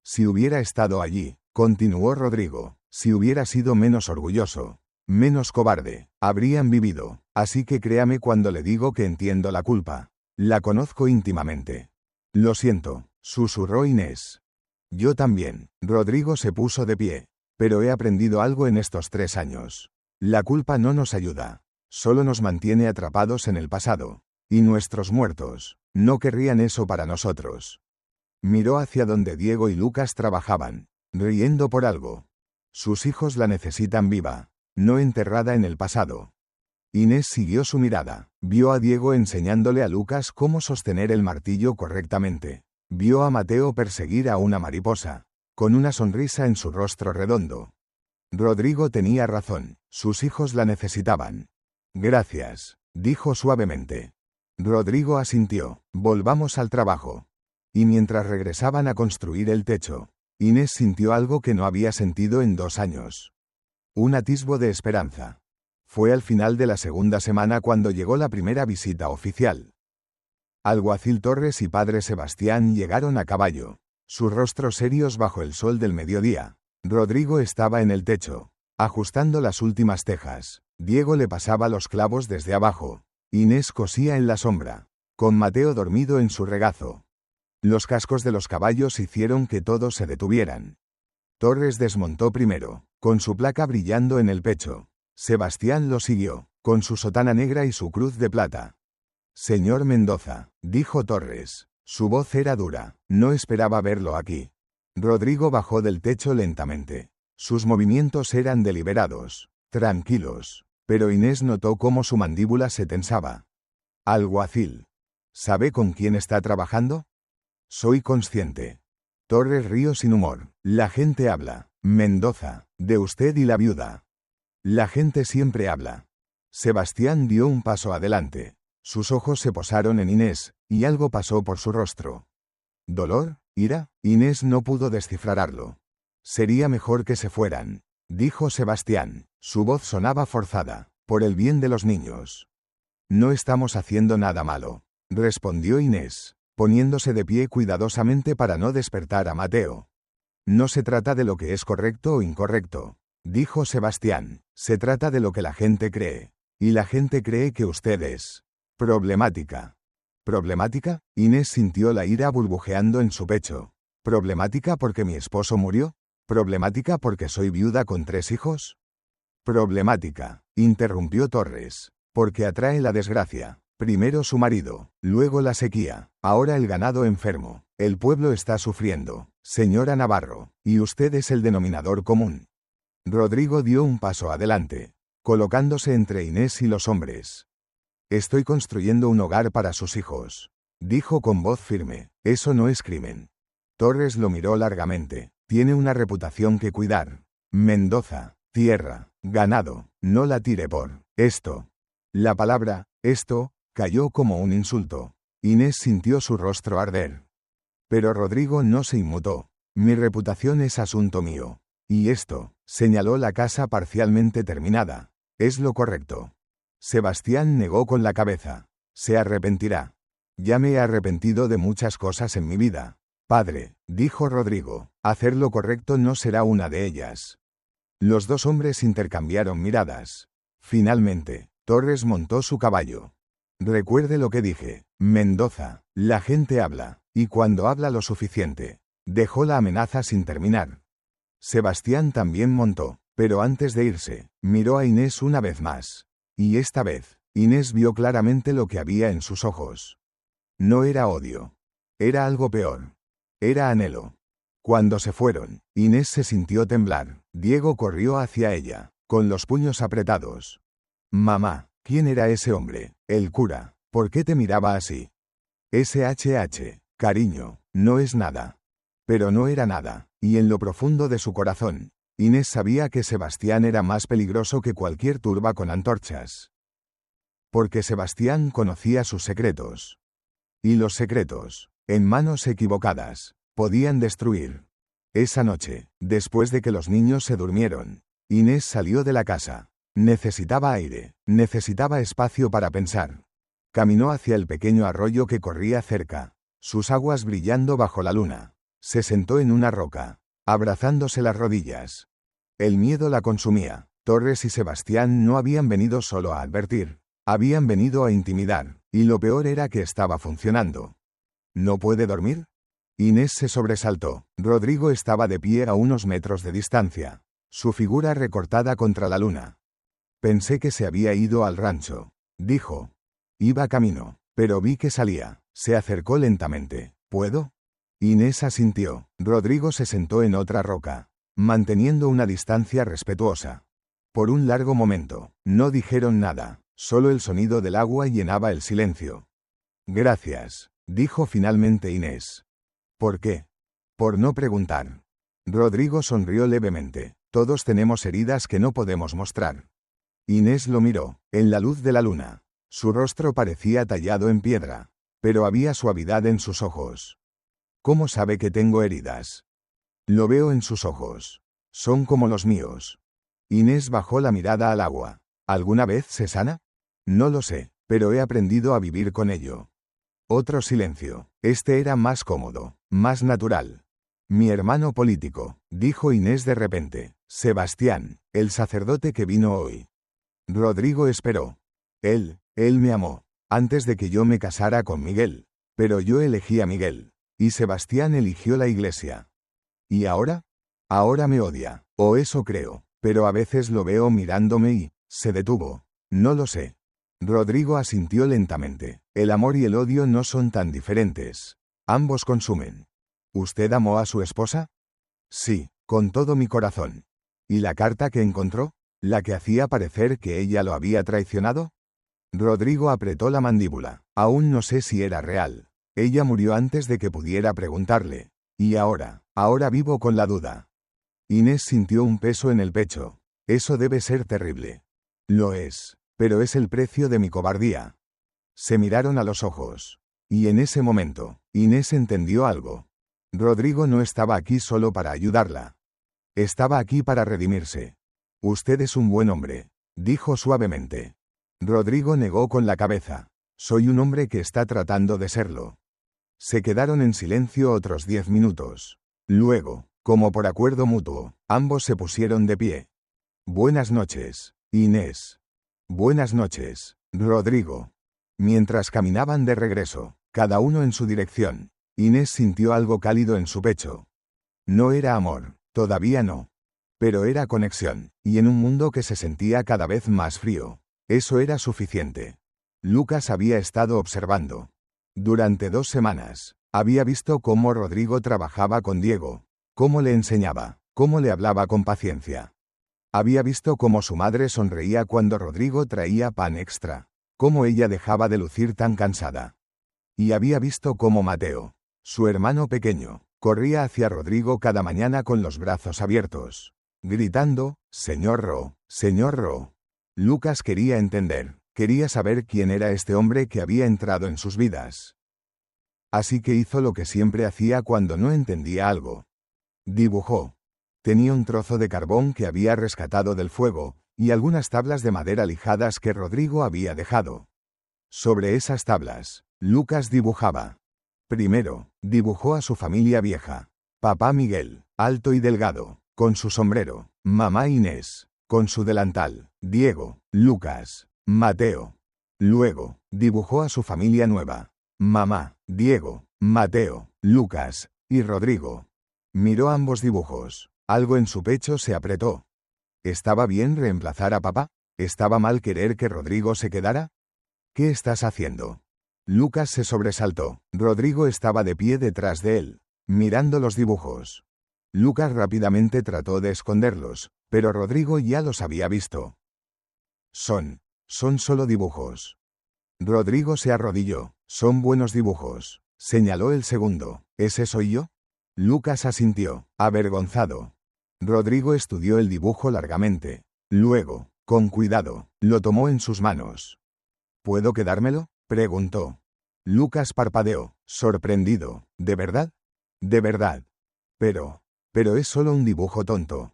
Si hubiera estado allí, continuó Rodrigo, si hubiera sido menos orgulloso, menos cobarde, habrían vivido. Así que créame cuando le digo que entiendo la culpa. La conozco íntimamente. Lo siento, susurró Inés. Yo también. Rodrigo se puso de pie. Pero he aprendido algo en estos 3 años. La culpa no nos ayuda. Solo nos mantiene atrapados en el pasado. Y nuestros muertos no querrían eso para nosotros. Miró hacia donde Diego y Lucas trabajaban, riendo por algo. Sus hijos la necesitan viva, no enterrada en el pasado. Inés siguió su mirada. Vio a Diego enseñándole a Lucas cómo sostener el martillo correctamente. Vio a Mateo perseguir a una mariposa, con una sonrisa en su rostro redondo. Rodrigo tenía razón, sus hijos la necesitaban. Gracias, dijo suavemente. Rodrigo asintió. Volvamos al trabajo. Y mientras regresaban a construir el techo, Inés sintió algo que no había sentido en 2 años. Un atisbo de esperanza. Fue al final de la segunda semana cuando llegó la primera visita oficial. Alguacil Torres y padre Sebastián llegaron a caballo, sus rostros serios bajo el sol del mediodía. Rodrigo estaba en el techo, ajustando las últimas tejas. Diego le pasaba los clavos desde abajo. Inés cosía en la sombra, con Mateo dormido en su regazo. Los cascos de los caballos hicieron que todos se detuvieran. Torres desmontó primero, con su placa brillando en el pecho. Sebastián lo siguió, con su sotana negra y su cruz de plata. Señor Mendoza, dijo Torres. Su voz era dura, no esperaba verlo aquí. Rodrigo bajó del techo lentamente. Sus movimientos eran deliberados, tranquilos, pero Inés notó cómo su mandíbula se tensaba. Alguacil. ¿Sabe con quién está trabajando? Soy consciente. Torres rió sin humor. La gente habla, Mendoza, de usted y la viuda. La gente siempre habla. Sebastián dio un paso adelante. Sus ojos se posaron en Inés, y algo pasó por su rostro. ¿Dolor? ¿Ira? Inés no pudo descifrarlo. Sería mejor que se fueran, dijo Sebastián. Su voz sonaba forzada, por el bien de los niños. No estamos haciendo nada malo, respondió Inés, poniéndose de pie cuidadosamente para no despertar a Mateo. No se trata de lo que es correcto o incorrecto, dijo Sebastián. Se trata de lo que la gente cree. Y la gente cree que usted es problemática. ¿Problemática? Inés sintió la ira burbujeando en su pecho. ¿Problemática porque mi esposo murió? ¿Problemática porque soy viuda con 3 hijos? Problemática, interrumpió Torres, porque atrae la desgracia. Primero su marido, luego la sequía, ahora el ganado enfermo. El pueblo está sufriendo, señora Navarro, y usted es el denominador común. Rodrigo dio un paso adelante, colocándose entre Inés y los hombres. Estoy construyendo un hogar para sus hijos, dijo con voz firme. Eso no es crimen. Torres lo miró largamente. Tiene una reputación que cuidar. Mendoza, tierra, ganado, no la tire por esto. La palabra, esto, cayó como un insulto. Inés sintió su rostro arder. Pero Rodrigo no se inmutó. Mi reputación es asunto mío. Y esto, señaló la casa parcialmente terminada. Es lo correcto. Sebastián negó con la cabeza. Se arrepentirá. Ya me he arrepentido de muchas cosas en mi vida. Padre, dijo Rodrigo, hacer lo correcto no será una de ellas. Los 2 hombres intercambiaron miradas. Finalmente, Torres montó su caballo. Recuerde lo que dije, Mendoza, la gente habla, y cuando habla lo suficiente. Dejó la amenaza sin terminar. Sebastián también montó, pero antes de irse, miró a Inés una vez más. Y esta vez, Inés vio claramente lo que había en sus ojos. No era odio. Era algo peor. Era anhelo. Cuando se fueron, Inés se sintió temblar. Diego corrió hacia ella, con los puños apretados. Mamá, ¿quién era ese hombre? El cura. ¿Por qué te miraba así? SHH, cariño, no es nada. Pero no era nada, y en lo profundo de su corazón, Inés sabía que Sebastián era más peligroso que cualquier turba con antorchas. Porque Sebastián conocía sus secretos. Y los secretos, en manos equivocadas, podían destruir. Esa noche, después de que los niños se durmieron, Inés salió de la casa. Necesitaba aire, necesitaba espacio para pensar. Caminó hacia el pequeño arroyo que corría cerca, sus aguas brillando bajo la luna. Se sentó en una roca, abrazándose las rodillas. El miedo la consumía. Torres y Sebastián no habían venido solo a advertir, habían venido a intimidar, y lo peor era que estaba funcionando. ¿No puede dormir? Inés se sobresaltó. Rodrigo estaba de pie a unos metros de distancia, su figura recortada contra la luna. Pensé que se había ido al rancho, dijo. Iba camino, pero vi que salía. Se acercó lentamente. ¿Puedo? Inés asintió. Rodrigo se sentó en otra roca, manteniendo una distancia respetuosa. Por un largo momento, no dijeron nada, Solo el sonido del agua llenaba el silencio. Gracias, dijo finalmente Inés. ¿Por qué? Por no preguntar. Rodrigo sonrió levemente. Todos tenemos heridas que no podemos mostrar. Inés lo miró, en la luz de la luna. Su rostro parecía tallado en piedra, pero había suavidad en sus ojos. ¿Cómo sabe que tengo heridas? Lo veo en sus ojos. Son como los míos. Inés bajó la mirada al agua. ¿Alguna vez se sana? No lo sé, pero he aprendido a vivir con ello. Otro silencio. Este era más cómodo, más natural. Mi hermano político, dijo Inés de repente. Sebastián, el sacerdote que vino hoy. Rodrigo esperó. Él me amó, antes de que yo me casara con Miguel. Pero yo elegí a Miguel. Y Sebastián eligió la iglesia. ¿Y ahora? Ahora me odia, o eso creo, pero a veces lo veo mirándome y... Se detuvo. No lo sé. Rodrigo asintió lentamente. El amor y el odio no son tan diferentes. Ambos consumen. ¿Usted amó a su esposa? Sí, con todo mi corazón. ¿Y la carta que encontró? ¿La que hacía parecer que ella lo había traicionado? Rodrigo apretó la mandíbula. Aún no sé si era real. Ella murió antes de que pudiera preguntarle. Y ahora vivo con la duda. Inés sintió un peso en el pecho. Eso debe ser terrible. Lo es, pero es el precio de mi cobardía. Se miraron a los ojos. Y en ese momento, Inés entendió algo. Rodrigo no estaba aquí solo para ayudarla. Estaba aquí para redimirse. Usted es un buen hombre, dijo suavemente. Rodrigo negó con la cabeza. Soy un hombre que está tratando de serlo. Se quedaron en silencio otros 10 minutos. Luego, como por acuerdo mutuo, ambos se pusieron de pie. Buenas noches, Inés. Buenas noches, Rodrigo. Mientras caminaban de regreso, cada uno en su dirección, Inés sintió algo cálido en su pecho. No era amor, todavía no. Pero era conexión, y en un mundo que se sentía cada vez más frío, eso era suficiente. Lucas había estado observando. Durante 2 semanas, había visto cómo Rodrigo trabajaba con Diego, cómo le enseñaba, cómo le hablaba con paciencia. Había visto cómo su madre sonreía cuando Rodrigo traía pan extra, cómo ella dejaba de lucir tan cansada. Y había visto cómo Mateo, su hermano pequeño, corría hacia Rodrigo cada mañana con los brazos abiertos, gritando, «Señor Ro, señor Ro». Lucas quería entender, quería saber quién era este hombre que había entrado en sus vidas. Así que hizo lo que siempre hacía cuando no entendía algo. Dibujó. Tenía un trozo de carbón que había rescatado del fuego, y algunas tablas de madera lijadas que Rodrigo había dejado. Sobre esas tablas, Lucas dibujaba. Primero, dibujó a su familia vieja. Papá Miguel, alto y delgado, con su sombrero. Mamá Inés, con su delantal. Diego, Lucas, Mateo. Luego, dibujó a su familia nueva. Mamá, Diego, Mateo, Lucas, y Rodrigo. Miró ambos dibujos. Algo en su pecho se apretó. ¿Estaba bien reemplazar a papá? ¿Estaba mal querer que Rodrigo se quedara? ¿Qué estás haciendo? Lucas se sobresaltó. Rodrigo estaba de pie detrás de él, mirando los dibujos. Lucas rápidamente trató de esconderlos, pero Rodrigo ya los había visto. Son solo dibujos. Rodrigo se arrodilló. Son buenos dibujos, señaló el segundo. ¿Ese soy yo? Lucas asintió, avergonzado. Rodrigo estudió el dibujo largamente. Luego, con cuidado, lo tomó en sus manos. ¿Puedo quedármelo?, preguntó. Lucas parpadeó, sorprendido. ¿De verdad? De verdad. Pero es solo un dibujo tonto.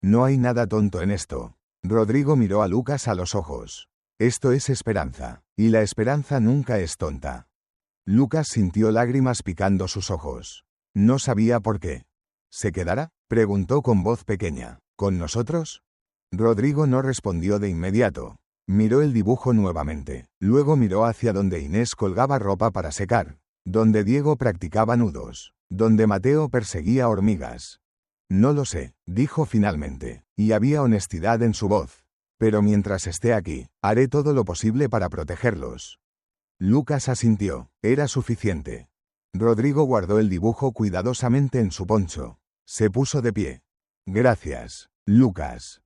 No hay nada tonto en esto. Rodrigo miró a Lucas a los ojos. Esto es esperanza, y la esperanza nunca es tonta. Lucas sintió lágrimas picando sus ojos. No sabía por qué. ¿Se quedará?, preguntó con voz pequeña. ¿Con nosotros? Rodrigo no respondió de inmediato. Miró el dibujo nuevamente. Luego miró hacia donde Inés colgaba ropa para secar, donde Diego practicaba nudos, donde Mateo perseguía hormigas. No lo sé, dijo finalmente, y había honestidad en su voz. Pero mientras esté aquí, haré todo lo posible para protegerlos. Lucas asintió. Era suficiente. Rodrigo guardó el dibujo cuidadosamente en su poncho. Se puso de pie. Gracias, Lucas.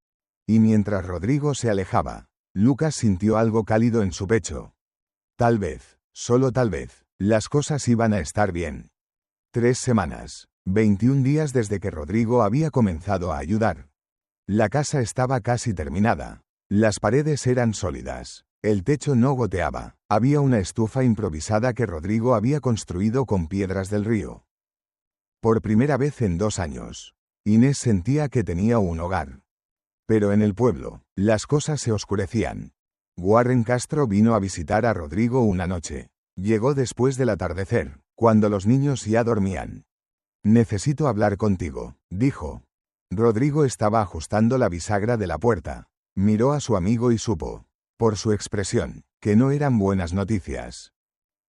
Y mientras Rodrigo se alejaba, Lucas sintió algo cálido en su pecho. Tal vez, solo tal vez, las cosas iban a estar bien. 3 semanas, 21 días desde que Rodrigo había comenzado a ayudar. La casa estaba casi terminada. Las paredes eran sólidas. El techo no goteaba. Había una estufa improvisada que Rodrigo había construido con piedras del río. Por primera vez en 2 años, Inés sentía que tenía un hogar. Pero en el pueblo, las cosas se oscurecían. Warren Castro vino a visitar a Rodrigo una noche. Llegó después del atardecer, cuando los niños ya dormían. «Necesito hablar contigo», dijo. Rodrigo estaba ajustando la bisagra de la puerta. Miró a su amigo y supo, por su expresión, que no eran buenas noticias.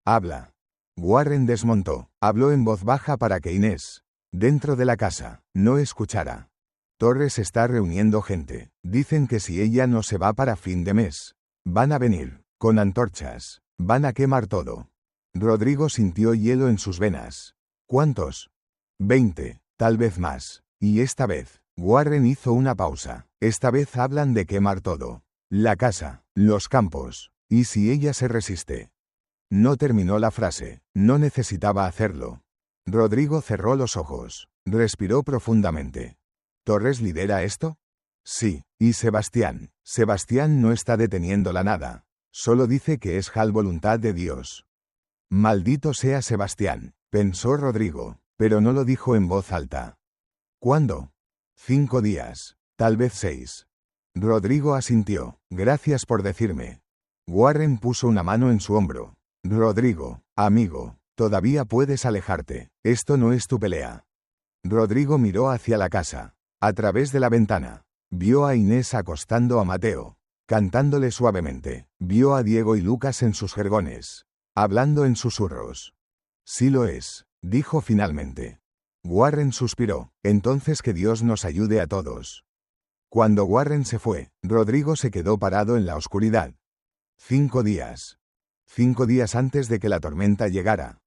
«Habla». Warren desmontó. Habló en voz baja para que Inés, dentro de la casa, no escuchara. «Torres está reuniendo gente. Dicen que si ella no se va para fin de mes, van a venir, con antorchas. Van a quemar todo». Rodrigo sintió hielo en sus venas. «¿Cuántos?» 20, tal vez más. Y esta vez, Warren hizo una pausa. Esta vez hablan de quemar todo. La casa, los campos. ¿Y si ella se resiste? No terminó la frase. No necesitaba hacerlo. Rodrigo cerró los ojos. Respiró profundamente. ¿Torres lidera esto? Sí. ¿Y Sebastián? Sebastián no está deteniéndola nada. Solo dice que es voluntad de Dios. Maldito sea Sebastián, pensó Rodrigo, pero no lo dijo en voz alta. ¿Cuándo? 5 días, tal vez 6. Rodrigo asintió. Gracias por decirme. Warren puso una mano en su hombro. Rodrigo, amigo, todavía puedes alejarte. Esto no es tu pelea. Rodrigo miró hacia la casa. A través de la ventana, vio a Inés acostando a Mateo, cantándole suavemente. Vio a Diego y Lucas en sus jergones, hablando en susurros. Sí lo es, dijo finalmente. Warren suspiró. Entonces que Dios nos ayude a todos. Cuando Warren se fue, Rodrigo se quedó parado en la oscuridad. 5 días. 5 días antes de que la tormenta llegara.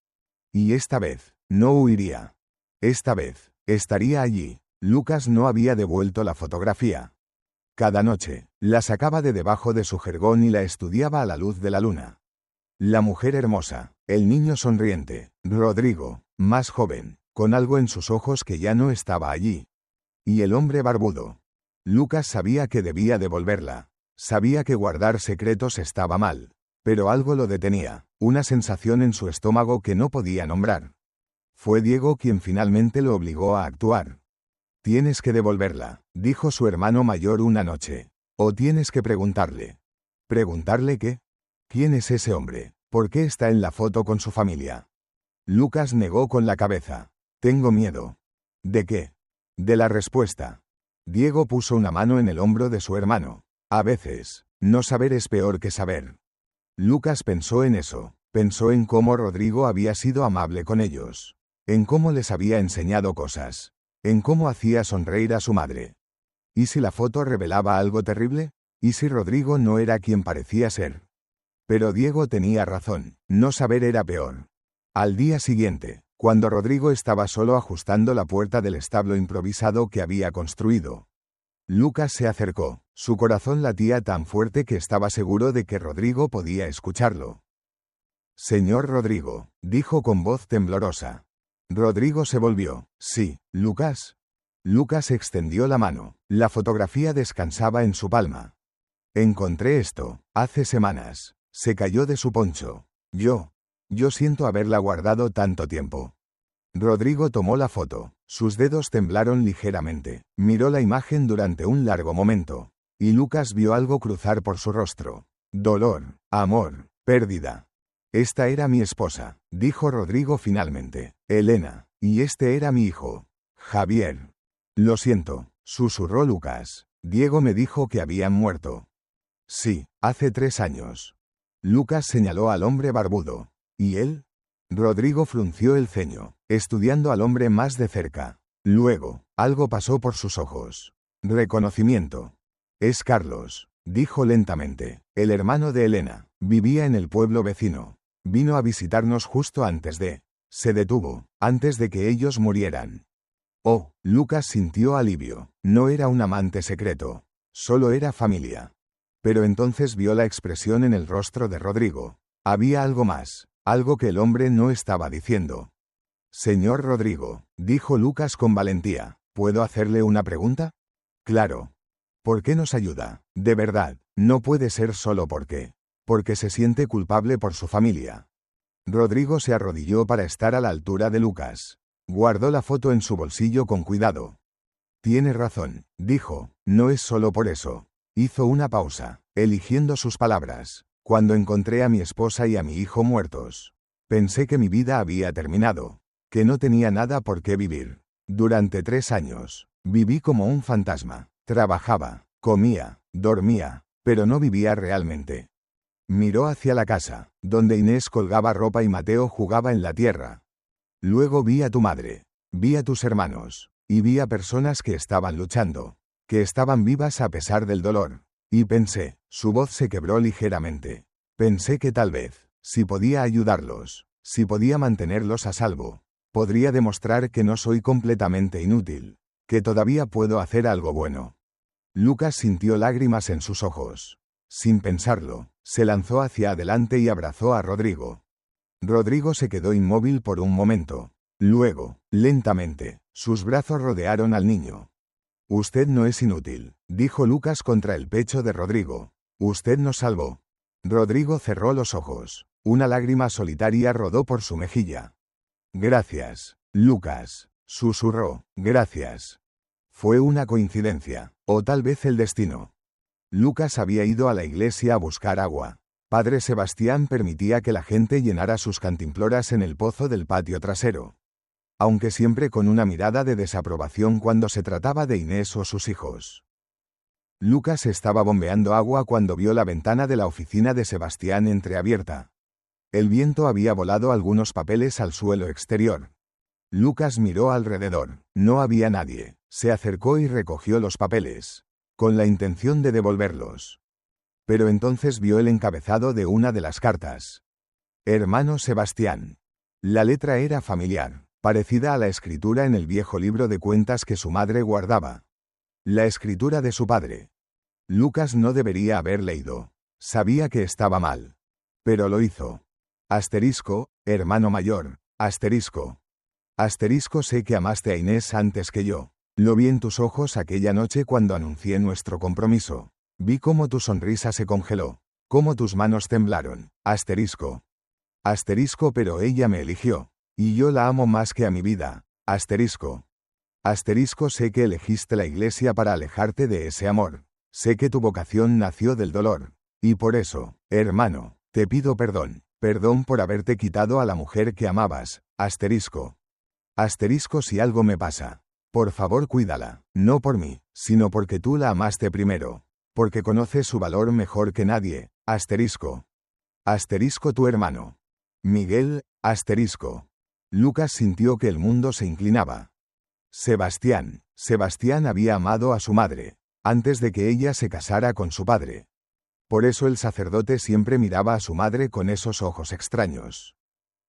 Y esta vez, no huiría. Esta vez, estaría allí. Lucas no había devuelto la fotografía. Cada noche, la sacaba de debajo de su jergón y la estudiaba a la luz de la luna. La mujer hermosa, el niño sonriente, Rodrigo, más joven, con algo en sus ojos que ya no estaba allí. Y el hombre barbudo. Lucas sabía que debía devolverla. Sabía que guardar secretos estaba mal. Pero algo lo detenía, una sensación en su estómago que no podía nombrar. Fue Diego quien finalmente lo obligó a actuar. Tienes que devolverla, dijo su hermano mayor una noche. O tienes que preguntarle. ¿Preguntarle qué? ¿Quién es ese hombre? ¿Por qué está en la foto con su familia? Lucas negó con la cabeza. Tengo miedo. ¿De qué? De la respuesta. Diego puso una mano en el hombro de su hermano. A veces, no saber es peor que saber. Lucas pensó en eso. Pensó en cómo Rodrigo había sido amable con ellos. En cómo les había enseñado cosas. En cómo hacía sonreír a su madre. ¿Y si la foto revelaba algo terrible? ¿Y si Rodrigo no era quien parecía ser? Pero Diego tenía razón. No saber era peor. Al día siguiente, cuando Rodrigo estaba solo ajustando la puerta del establo improvisado que había construido, Lucas se acercó. Su corazón latía tan fuerte que estaba seguro de que Rodrigo podía escucharlo. Señor Rodrigo, dijo con voz temblorosa. Rodrigo se volvió. Sí, Lucas. Lucas extendió la mano. La fotografía descansaba en su palma. Encontré esto, hace semanas. Se cayó de su poncho. Yo siento haberla guardado tanto tiempo. Rodrigo tomó la foto. Sus dedos temblaron ligeramente. Miró la imagen durante un largo momento. Y Lucas vio algo cruzar por su rostro. Dolor, amor, pérdida. Esta era mi esposa, dijo Rodrigo finalmente. Elena. Y este era mi hijo. Javier. Lo siento, susurró Lucas. Diego me dijo que habían muerto. Sí, hace 3 años. Lucas señaló al hombre barbudo. ¿Y él? Rodrigo frunció el ceño, estudiando al hombre más de cerca. Luego, algo pasó por sus ojos. Reconocimiento. Es Carlos, dijo lentamente. El hermano de Elena. Vivía en el pueblo vecino. Vino a visitarnos justo antes de... Se detuvo, antes de que ellos murieran. Oh, Lucas sintió alivio. No era un amante secreto. Solo era familia. Pero entonces vio la expresión en el rostro de Rodrigo. Había algo más, algo que el hombre no estaba diciendo. Señor Rodrigo, dijo Lucas con valentía, ¿puedo hacerle una pregunta? Claro. ¿Por qué nos ayuda? De verdad, no puede ser solo porque se siente culpable por su familia. Rodrigo se arrodilló para estar a la altura de Lucas. Guardó la foto en su bolsillo con cuidado. Tiene razón, dijo, no es solo por eso. Hizo una pausa, eligiendo sus palabras. Cuando encontré a mi esposa y a mi hijo muertos, pensé que mi vida había terminado, que no tenía nada por qué vivir. Durante 3 años, viví como un fantasma. Trabajaba, comía, dormía, pero no vivía realmente. Miró hacia la casa, donde Inés colgaba ropa y Mateo jugaba en la tierra. Luego vi a tu madre, vi a tus hermanos, y vi a personas que estaban luchando, que estaban vivas a pesar del dolor. Y pensé, su voz se quebró ligeramente. Pensé que tal vez, si podía ayudarlos, si podía mantenerlos a salvo, podría demostrar que no soy completamente inútil, que todavía puedo hacer algo bueno. Lucas sintió lágrimas en sus ojos. Sin pensarlo, se lanzó hacia adelante y abrazó a Rodrigo. Rodrigo se quedó inmóvil por un momento. Luego, lentamente, sus brazos rodearon al niño. Usted no es inútil, dijo Lucas contra el pecho de Rodrigo. Usted nos salvó. Rodrigo cerró los ojos. Una lágrima solitaria rodó por su mejilla. Gracias, Lucas, susurró, gracias. Fue una coincidencia, o tal vez el destino. Lucas había ido a la iglesia a buscar agua. Padre Sebastián permitía que la gente llenara sus cantimploras en el pozo del patio trasero, aunque siempre con una mirada de desaprobación cuando se trataba de Inés o sus hijos. Lucas estaba bombeando agua cuando vio la ventana de la oficina de Sebastián entreabierta. El viento había volado algunos papeles al suelo exterior. Lucas miró alrededor. No había nadie. Se acercó y recogió los papeles, con la intención de devolverlos. Pero entonces vio el encabezado de una de las cartas. Hermano Sebastián. La letra era familiar, parecida a la escritura en el viejo libro de cuentas que su madre guardaba. La escritura de su padre. Lucas no debería haber leído. Sabía que estaba mal. Pero lo hizo. Asterisco, hermano mayor, asterisco. Asterisco, sé que amaste a Inés antes que yo. Lo vi en tus ojos aquella noche cuando anuncié nuestro compromiso. Vi cómo tu sonrisa se congeló, cómo tus manos temblaron. Asterisco. Asterisco, pero ella me eligió. Y yo la amo más que a mi vida. Asterisco. Asterisco, sé que elegiste la iglesia para alejarte de ese amor. Sé que tu vocación nació del dolor. Y por eso, hermano, te pido perdón. Perdón por haberte quitado a la mujer que amabas. Asterisco. Asterisco, si algo me pasa, por favor cuídala. No por mí, sino porque tú la amaste primero. Porque conoces su valor mejor que nadie. Asterisco. Asterisco, tu hermano. Miguel, asterisco. Lucas sintió que el mundo se inclinaba. Sebastián. Sebastián había amado a su madre, antes de que ella se casara con su padre. Por eso el sacerdote siempre miraba a su madre con esos ojos extraños.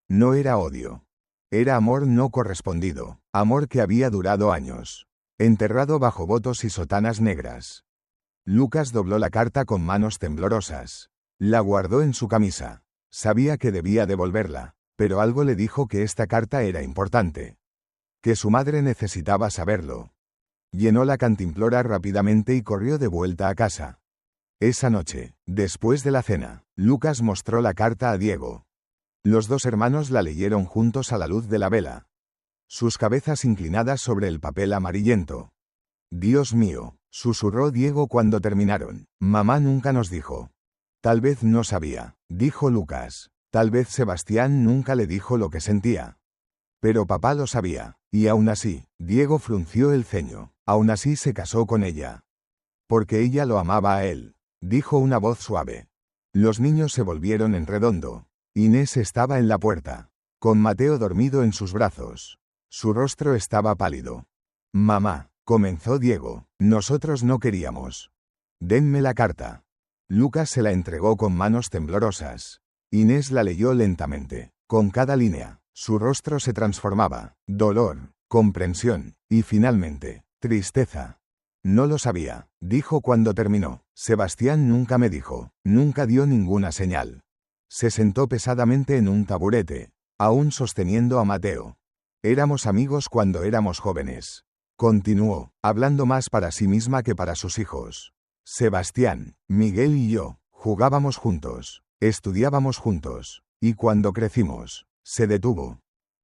No era odio. Era amor no correspondido, amor que había durado años. Enterrado bajo botos y sotanas negras. Lucas dobló la carta con manos temblorosas. La guardó en su camisa. Sabía que debía devolverla, pero algo le dijo que esta carta era importante. Que su madre necesitaba saberlo. Llenó la cantimplora rápidamente y corrió de vuelta a casa. Esa noche, después de la cena, Lucas mostró la carta a Diego. Los dos hermanos la leyeron juntos a la luz de la vela, sus cabezas inclinadas sobre el papel amarillento. Dios mío, susurró Diego cuando terminaron. Mamá nunca nos dijo. Tal vez no sabía, dijo Lucas. Tal vez Sebastián nunca le dijo lo que sentía. Pero papá lo sabía, y aún así, Diego frunció el ceño. Aún así se casó con ella. Porque ella lo amaba a él, dijo una voz suave. Los niños se volvieron en redondo. Inés estaba en la puerta, con Mateo dormido en sus brazos. Su rostro estaba pálido. Mamá, comenzó Diego, nosotros no queríamos. Denme la carta. Lucas se la entregó con manos temblorosas. Inés la leyó lentamente. Con cada línea, su rostro se transformaba. Dolor, comprensión, y finalmente, tristeza. No lo sabía, dijo cuando terminó. Sebastián nunca me dijo, nunca dio ninguna señal. Se sentó pesadamente en un taburete, aún sosteniendo a Mateo. Éramos amigos cuando éramos jóvenes. Continuó, hablando más para sí misma que para sus hijos. Sebastián, Miguel y yo, jugábamos juntos, estudiábamos juntos, y cuando crecimos, se detuvo.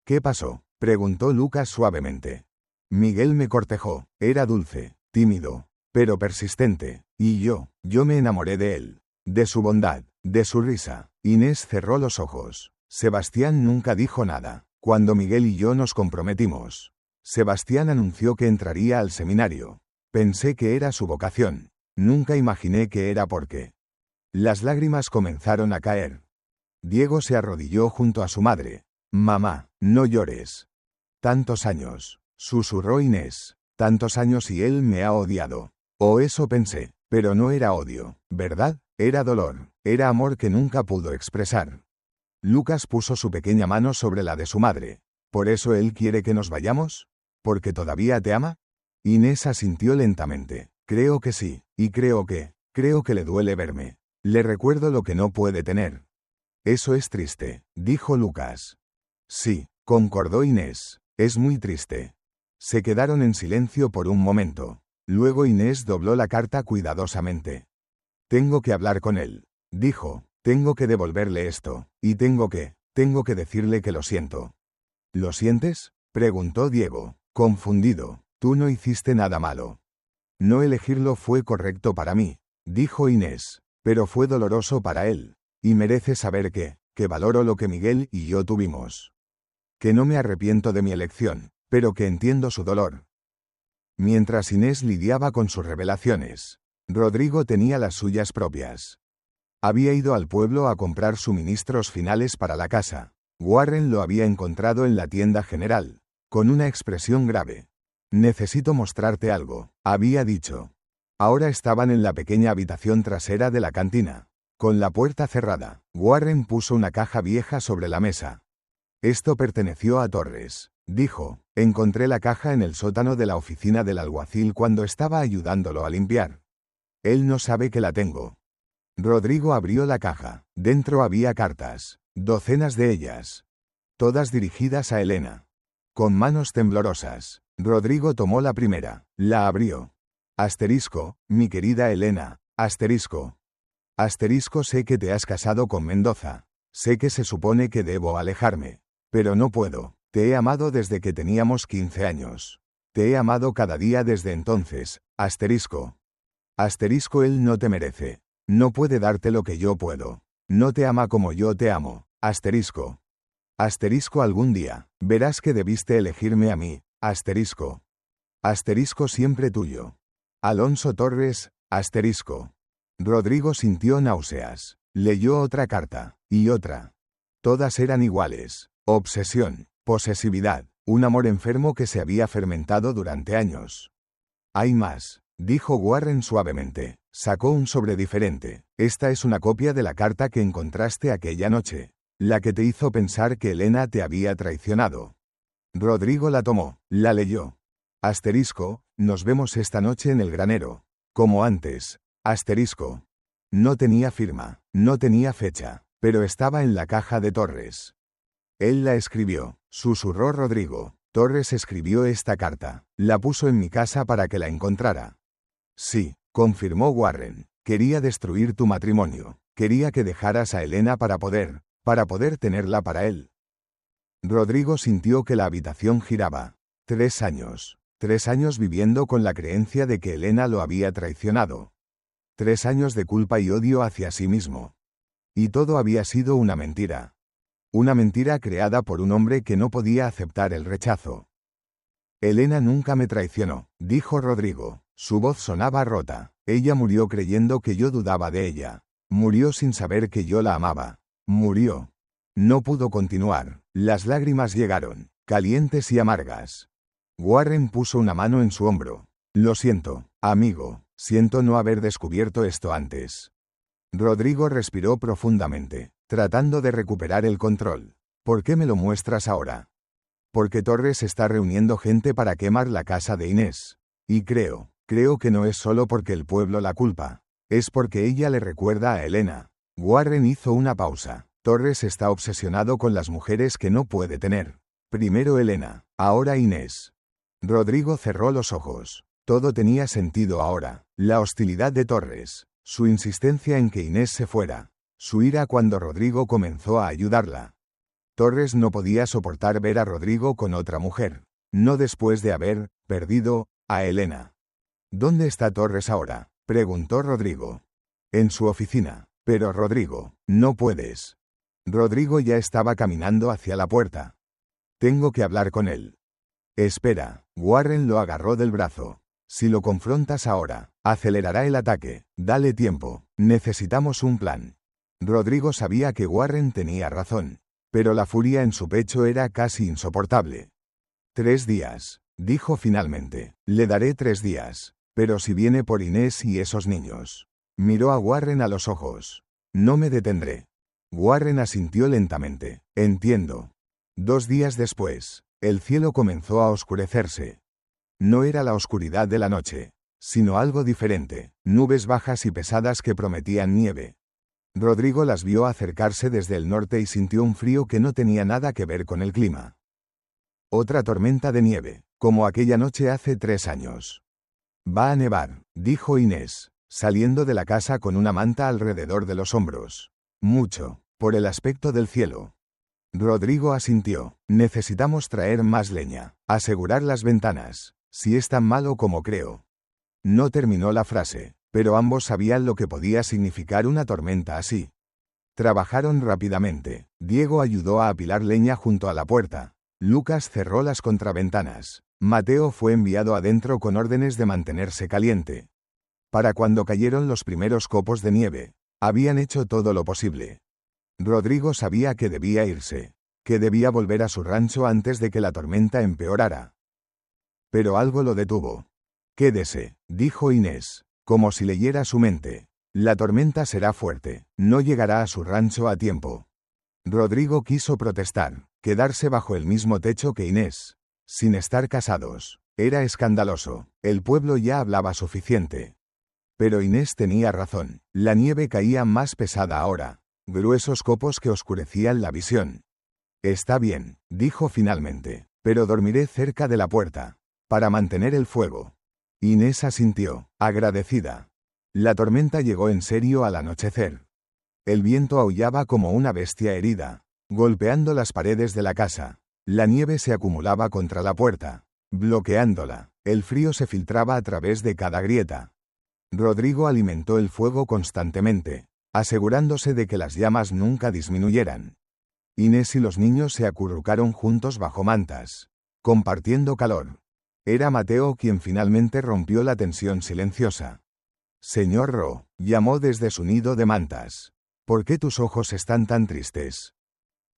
¿Qué pasó?, preguntó Lucas suavemente. Miguel me cortejó, era dulce, tímido, pero persistente, y yo me enamoré de él, de su bondad, de su risa. Inés cerró los ojos. Sebastián nunca dijo nada. Cuando Miguel y yo nos comprometimos, Sebastián anunció que entraría al seminario. Pensé que era su vocación. Nunca imaginé que era porque. Las lágrimas comenzaron a caer. Diego se arrodilló junto a su madre. Mamá, no llores. Tantos años, susurró Inés. Tantos años y él me ha odiado. O eso pensé, pero no era odio, ¿verdad? Era dolor, era amor que nunca pudo expresar. Lucas puso su pequeña mano sobre la de su madre. ¿Por eso él quiere que nos vayamos? ¿Porque todavía te ama? Inés asintió lentamente. Creo que sí, y creo que le duele verme. Le recuerdo lo que no puede tener. Eso es triste, dijo Lucas. Sí, concordó Inés, es muy triste. Se quedaron en silencio por un momento. Luego Inés dobló la carta cuidadosamente. Tengo que hablar con él, dijo. Tengo que devolverle esto, y tengo que decirle que lo siento. ¿Lo sientes?, preguntó Diego, confundido. Tú no hiciste nada malo. No elegirlo fue correcto para mí, dijo Inés, pero fue doloroso para él, y merece saber que valoro lo que Miguel y yo tuvimos. Que no me arrepiento de mi elección, pero que entiendo su dolor. Mientras Inés lidiaba con sus revelaciones, Rodrigo tenía las suyas propias. Había ido al pueblo a comprar suministros finales para la casa. Warren lo había encontrado en la tienda general, con una expresión grave. Necesito mostrarte algo, había dicho. Ahora estaban en la pequeña habitación trasera de la cantina. Con la puerta cerrada, Warren puso una caja vieja sobre la mesa. Esto perteneció a Torres, dijo. Encontré la caja en el sótano de la oficina del alguacil cuando estaba ayudándolo a limpiar. Él no sabe que la tengo. Rodrigo abrió la caja. Dentro había cartas, docenas de ellas. Todas dirigidas a Elena. Con manos temblorosas, Rodrigo tomó la primera, la abrió. Asterisco, mi querida Elena, asterisco. Asterisco, sé que te has casado con Mendoza. Sé que se supone que debo alejarme. Pero no puedo. Te he amado desde que teníamos 15 años. Te he amado cada día desde entonces, asterisco. Asterisco, él no te merece. No puede darte lo que yo puedo. No te ama como yo te amo, asterisco. Asterisco, algún día, verás que debiste elegirme a mí, asterisco. Asterisco, siempre tuyo. Alonso Torres, asterisco. Rodrigo sintió náuseas. Leyó otra carta, y otra. Todas eran iguales. Obsesión, posesividad, un amor enfermo que se había fermentado durante años. Hay más, dijo Warren suavemente. Sacó un sobre diferente. Esta es una copia de la carta que encontraste aquella noche, la que te hizo pensar que Elena te había traicionado. Rodrigo la tomó, la leyó. Asterisco, nos vemos esta noche en el granero. Como antes, asterisco. No tenía firma, no tenía fecha, pero estaba en la caja de Torres. Él la escribió, susurró Rodrigo. Torres escribió esta carta, la puso en mi casa para que la encontrara. Sí, confirmó Warren. Quería destruir tu matrimonio. Quería que dejaras a Elena para poder tenerla para él. Rodrigo sintió que la habitación giraba. 3 años. 3 años viviendo con la creencia de que Elena lo había traicionado. 3 años de culpa y odio hacia sí mismo. Y todo había sido una mentira. Una mentira creada por un hombre que no podía aceptar el rechazo. Elena nunca me traicionó, dijo Rodrigo. Su voz sonaba rota. Ella murió creyendo que yo dudaba de ella. Murió sin saber que yo la amaba. Murió. No pudo continuar. Las lágrimas llegaron, calientes y amargas. Warren puso una mano en su hombro. Lo siento, amigo. Siento no haber descubierto esto antes. Rodrigo respiró profundamente, tratando de recuperar el control. ¿Por qué me lo muestras ahora? Porque Torres está reuniendo gente para quemar la casa de Inés. Y creo Creo que no es solo porque el pueblo la culpa. Es porque ella le recuerda a Elena. Warren hizo una pausa. Torres está obsesionado con las mujeres que no puede tener. Primero Elena, ahora Inés. Rodrigo cerró los ojos. Todo tenía sentido ahora. La hostilidad de Torres, su insistencia en que Inés se fuera, su ira cuando Rodrigo comenzó a ayudarla. Torres no podía soportar ver a Rodrigo con otra mujer, no después de haber perdido a Elena. ¿Dónde está Torres ahora?, preguntó Rodrigo. En su oficina. Pero Rodrigo, no puedes. Rodrigo ya estaba caminando hacia la puerta. Tengo que hablar con él. Espera, Warren lo agarró del brazo. Si lo confrontas ahora, acelerará el ataque. Dale tiempo, necesitamos un plan. Rodrigo sabía que Warren tenía razón, pero la furia en su pecho era casi insoportable. 3 días, dijo finalmente. Le daré 3 días. Pero si viene por Inés y esos niños. Miró a Warren a los ojos. No me detendré. Warren asintió lentamente. Entiendo. 2 días después, el cielo comenzó a oscurecerse. No era la oscuridad de la noche, sino algo diferente, nubes bajas y pesadas que prometían nieve. Rodrigo las vio acercarse desde el norte y sintió un frío que no tenía nada que ver con el clima. Otra tormenta de nieve, como aquella noche hace 3 años. Va a nevar, dijo Inés, saliendo de la casa con una manta alrededor de los hombros. Mucho, por el aspecto del cielo. Rodrigo asintió. Necesitamos traer más leña, asegurar las ventanas, si es tan malo como creo. No terminó la frase, pero ambos sabían lo que podía significar una tormenta así. Trabajaron rápidamente. Diego ayudó a apilar leña junto a la puerta. Lucas cerró las contraventanas. Mateo fue enviado adentro con órdenes de mantenerse caliente. Para cuando cayeron los primeros copos de nieve, habían hecho todo lo posible. Rodrigo sabía que debía irse, que debía volver a su rancho antes de que la tormenta empeorara. Pero algo lo detuvo. Quédese, dijo Inés, como si leyera su mente. La tormenta será fuerte, no llegará a su rancho a tiempo. Rodrigo quiso protestar, quedarse bajo el mismo techo que Inés. Sin estar casados. Era escandaloso. El pueblo ya hablaba suficiente. Pero Inés tenía razón. La nieve caía más pesada ahora. Gruesos copos que oscurecían la visión. Está bien, dijo finalmente. Pero dormiré cerca de la puerta. Para mantener el fuego. Inés asintió, agradecida. La tormenta llegó en serio al anochecer. El viento aullaba como una bestia herida, golpeando las paredes de la casa. La nieve se acumulaba contra la puerta, bloqueándola. El frío se filtraba a través de cada grieta. Rodrigo alimentó el fuego constantemente, asegurándose de que las llamas nunca disminuyeran. Inés y los niños se acurrucaron juntos bajo mantas, compartiendo calor. Era Mateo quien finalmente rompió la tensión silenciosa. Señor Ro, llamó desde su nido de mantas. ¿Por qué tus ojos están tan tristes?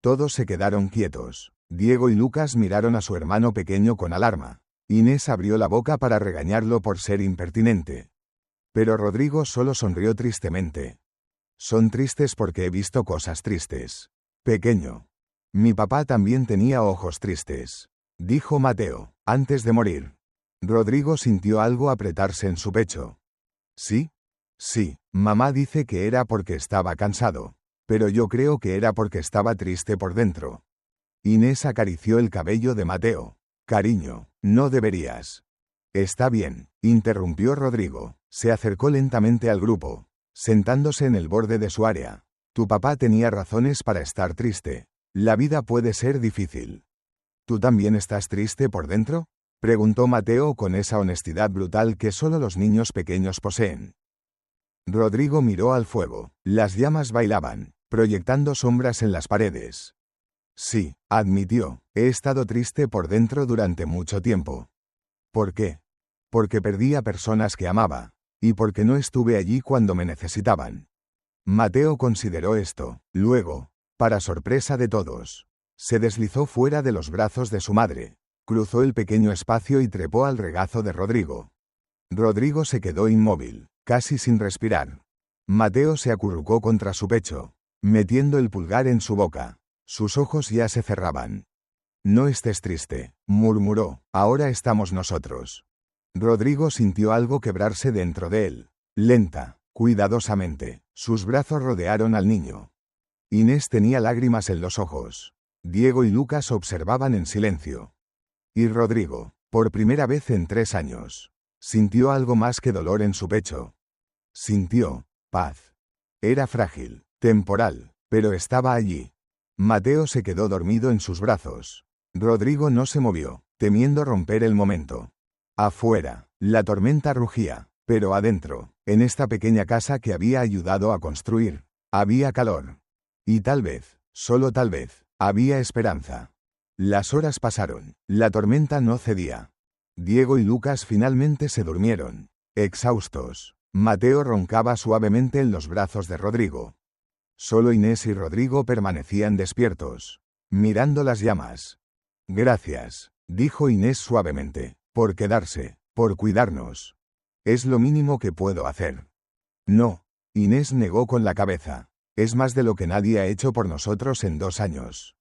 Todos se quedaron quietos. Diego y Lucas miraron a su hermano pequeño con alarma. Inés abrió la boca para regañarlo por ser impertinente. Pero Rodrigo solo sonrió tristemente. Son tristes porque he visto cosas tristes. Pequeño. Mi papá también tenía ojos tristes, dijo Mateo, antes de morir. Rodrigo sintió algo apretarse en su pecho. ¿Sí? Sí, mamá dice que era porque estaba cansado. Pero yo creo que era porque estaba triste por dentro. Inés acarició el cabello de Mateo. Cariño, no deberías. Está bien, interrumpió Rodrigo. Se acercó lentamente al grupo, sentándose en el borde de su área. Tu papá tenía razones para estar triste. La vida puede ser difícil. ¿Tú también estás triste por dentro?, preguntó Mateo con esa honestidad brutal que solo los niños pequeños poseen. Rodrigo miró al fuego. Las llamas bailaban, proyectando sombras en las paredes. Sí, admitió, he estado triste por dentro durante mucho tiempo. ¿Por qué? Porque perdí a personas que amaba, y porque no estuve allí cuando me necesitaban. Mateo consideró esto. Luego, para sorpresa de todos, se deslizó fuera de los brazos de su madre, cruzó el pequeño espacio y trepó al regazo de Rodrigo. Rodrigo se quedó inmóvil, casi sin respirar. Mateo se acurrucó contra su pecho, metiendo el pulgar en su boca. Sus ojos ya se cerraban. No estés triste, murmuró, ahora estamos nosotros. Rodrigo sintió algo quebrarse dentro de él. Lenta, cuidadosamente, sus brazos rodearon al niño. Inés tenía lágrimas en los ojos. Diego y Lucas observaban en silencio. Y Rodrigo, por primera vez en 3 años, sintió algo más que dolor en su pecho. Sintió paz. Era frágil, temporal, pero estaba allí. Mateo se quedó dormido en sus brazos. Rodrigo no se movió, temiendo romper el momento. Afuera, la tormenta rugía, pero adentro, en esta pequeña casa que había ayudado a construir, había calor. Y tal vez, solo tal vez, había esperanza. Las horas pasaron, la tormenta no cedía. Diego y Lucas finalmente se durmieron, exhaustos. Mateo roncaba suavemente en los brazos de Rodrigo. Solo Inés y Rodrigo permanecían despiertos, mirando las llamas. Gracias, dijo Inés suavemente, por quedarse, por cuidarnos. Es lo mínimo que puedo hacer. No, Inés negó con la cabeza. Es más de lo que nadie ha hecho por nosotros en 2 años.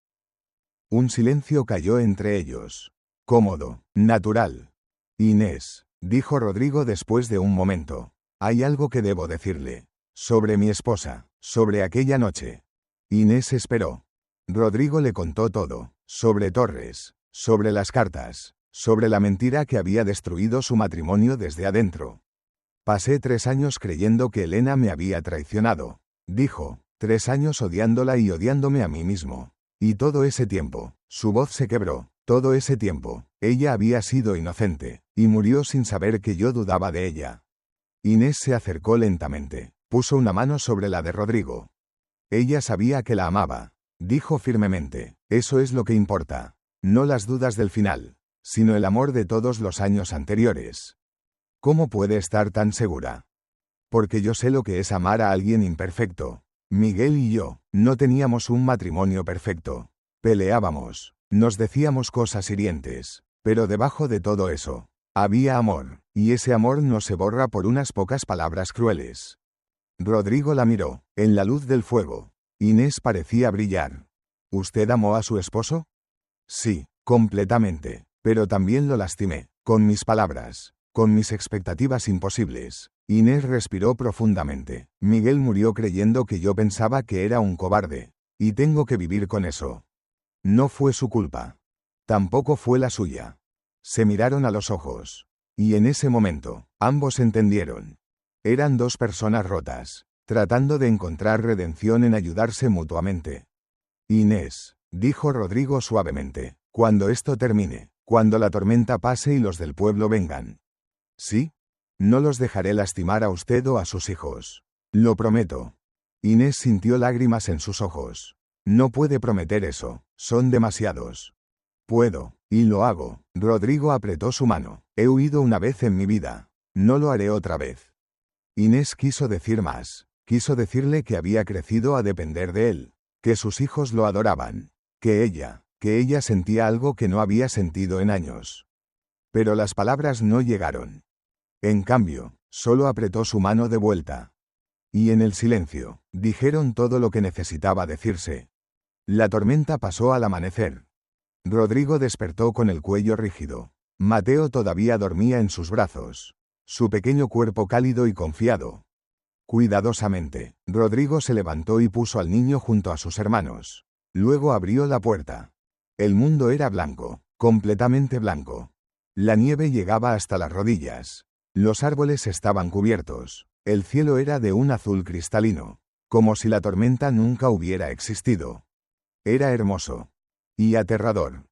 Un silencio cayó entre ellos. Cómodo, natural. Inés, dijo Rodrigo después de un momento. Hay algo que debo decirle. Sobre mi esposa, sobre aquella noche. Inés esperó. Rodrigo le contó todo, sobre Torres, sobre las cartas, sobre la mentira que había destruido su matrimonio desde adentro. Pasé 3 años creyendo que Elena me había traicionado, dijo, 3 años odiándola y odiándome a mí mismo. Y todo ese tiempo, su voz se quebró, todo ese tiempo, ella había sido inocente, y murió sin saber que yo dudaba de ella. Inés se acercó lentamente, puso una mano sobre la de Rodrigo. Ella sabía que la amaba, dijo firmemente, eso es lo que importa, no las dudas del final, sino el amor de todos los años anteriores. ¿Cómo puede estar tan segura? Porque yo sé lo que es amar a alguien imperfecto. Miguel y yo, no teníamos un matrimonio perfecto. Peleábamos, nos decíamos cosas hirientes, pero debajo de todo eso, había amor, y ese amor no se borra por unas pocas palabras crueles. Rodrigo la miró, en la luz del fuego. Inés parecía brillar. ¿Usted amó a su esposo? Sí, completamente, pero también lo lastimé, con mis palabras, con mis expectativas imposibles. Inés respiró profundamente. Miguel murió creyendo que yo pensaba que era un cobarde, y tengo que vivir con eso. No fue su culpa. Tampoco fue la suya. Se miraron a los ojos. Y en ese momento, ambos entendieron. Eran 2 personas rotas, tratando de encontrar redención en ayudarse mutuamente. Inés, dijo Rodrigo suavemente, cuando esto termine, cuando la tormenta pase y los del pueblo vengan. ¿Sí? No los dejaré lastimar a usted o a sus hijos. Lo prometo. Inés sintió lágrimas en sus ojos. No puede prometer eso, son demasiados. Puedo, y lo hago. Rodrigo apretó su mano. He huido una vez en mi vida. No lo haré otra vez. Inés quiso decir más. Quiso decirle que había crecido a depender de él, que sus hijos lo adoraban, que ella sentía algo que no había sentido en años. Pero las palabras no llegaron. En cambio, solo apretó su mano de vuelta. Y en el silencio, dijeron todo lo que necesitaba decirse. La tormenta pasó al amanecer. Rodrigo despertó con el cuello rígido. Mateo todavía dormía en sus brazos. Su pequeño cuerpo cálido y confiado. Cuidadosamente, Rodrigo se levantó y puso al niño junto a sus hermanos. Luego abrió la puerta. El mundo era blanco, completamente blanco. La nieve llegaba hasta las rodillas. Los árboles estaban cubiertos. El cielo era de un azul cristalino, como si la tormenta nunca hubiera existido. Era hermoso. Y aterrador.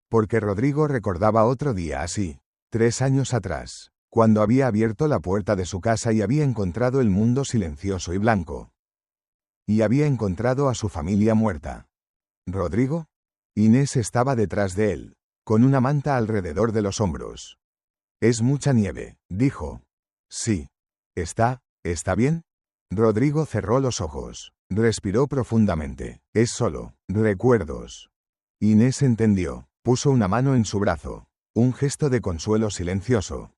Porque Rodrigo recordaba otro día así, 3 años atrás, cuando había abierto la puerta de su casa y había encontrado el mundo silencioso y blanco. Y había encontrado a su familia muerta. ¿Rodrigo? Inés estaba detrás de él, con una manta alrededor de los hombros. Es mucha nieve, dijo. Sí. ¿Está bien? Rodrigo cerró los ojos, respiró profundamente. Es solo recuerdos. Inés entendió, puso una mano en su brazo, un gesto de consuelo silencioso.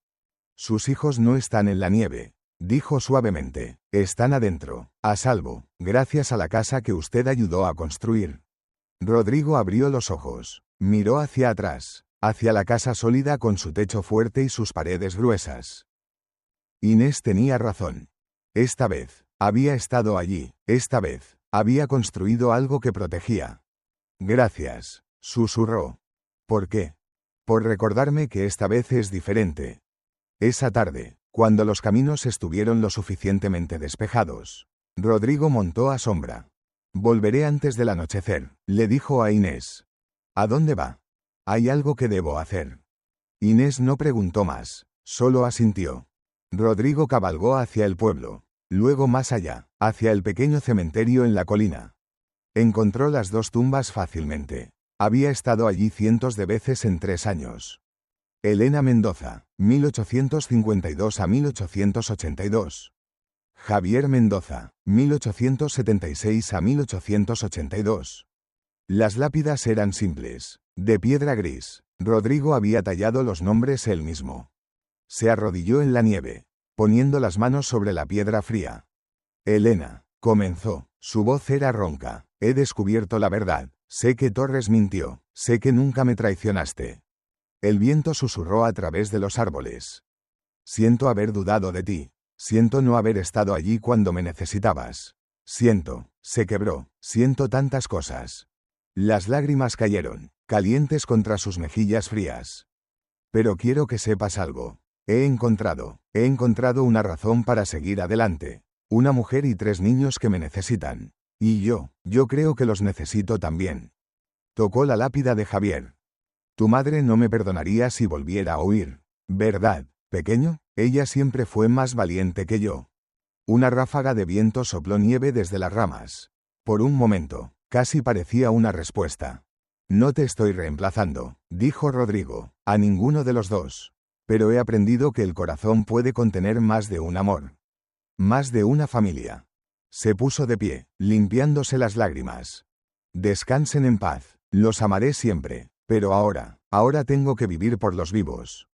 Sus hijos no están en la nieve, dijo suavemente, están adentro, a salvo, gracias a la casa que usted ayudó a construir. Rodrigo abrió los ojos, miró hacia atrás. hacia la casa sólida con su techo fuerte y sus paredes gruesas. Inés tenía razón. Esta vez, había estado allí, esta vez, había construido algo que protegía. Gracias, susurró. ¿Por qué? Por recordarme que esta vez es diferente. Esa tarde, cuando los caminos estuvieron lo suficientemente despejados, Rodrigo montó a Sombra. Volveré antes del anochecer, le dijo a Inés. ¿A dónde va? Hay algo que debo hacer. Inés no preguntó más, solo asintió. Rodrigo cabalgó hacia el pueblo, luego más allá, hacia el pequeño cementerio en la colina. Encontró las 2 tumbas fácilmente. Había estado allí cientos de veces en 3 años. Elena Mendoza, 1852 a 1882. Javier Mendoza, 1876 a 1882. Las lápidas eran simples, de piedra gris. Rodrigo había tallado los nombres él mismo. Se arrodilló en la nieve, poniendo las manos sobre la piedra fría. Elena, comenzó. Su voz era ronca. He descubierto la verdad. Sé que Torres mintió. Sé que nunca me traicionaste. El viento susurró a través de los árboles. Siento haber dudado de ti. Siento no haber estado allí cuando me necesitabas. Siento, se quebró. Siento tantas cosas. Las lágrimas cayeron, calientes contra sus mejillas frías. Pero quiero que sepas algo. He encontrado una razón para seguir adelante. Una mujer y 3 niños que me necesitan. Y yo creo que los necesito también. Tocó la lápida de Javier. Tu madre no me perdonaría si volviera a huir. ¿Verdad, pequeño? Ella siempre fue más valiente que yo. Una ráfaga de viento sopló nieve desde las ramas. Por un momento, casi parecía una respuesta. No te estoy reemplazando, dijo Rodrigo, a ninguno de los dos. Pero he aprendido que el corazón puede contener más de un amor. Más de una familia. Se puso de pie, limpiándose las lágrimas. Descansen en paz, los amaré siempre, pero ahora tengo que vivir por los vivos.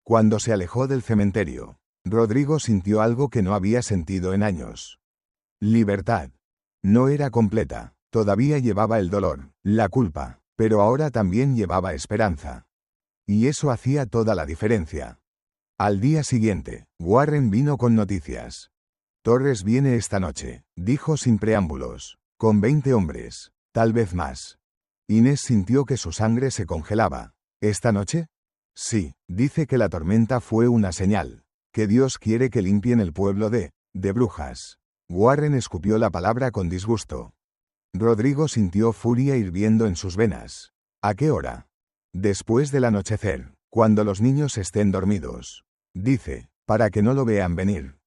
Cuando se alejó del cementerio, Rodrigo sintió algo que no había sentido en años. Libertad. No era completa, todavía llevaba el dolor, la culpa, pero ahora también llevaba esperanza. Y eso hacía toda la diferencia. Al día siguiente, Warren vino con noticias. Torres viene esta noche, dijo sin preámbulos, con 20 hombres, tal vez más. Inés sintió que su sangre se congelaba. ¿Esta noche? Sí, dice que la tormenta fue una señal, que Dios quiere que limpien el pueblo de brujas. Warren escupió la palabra con disgusto. Rodrigo sintió furia hirviendo en sus venas. ¿A qué hora? Después del anochecer, cuando los niños estén dormidos. Dice, para que no lo vean venir.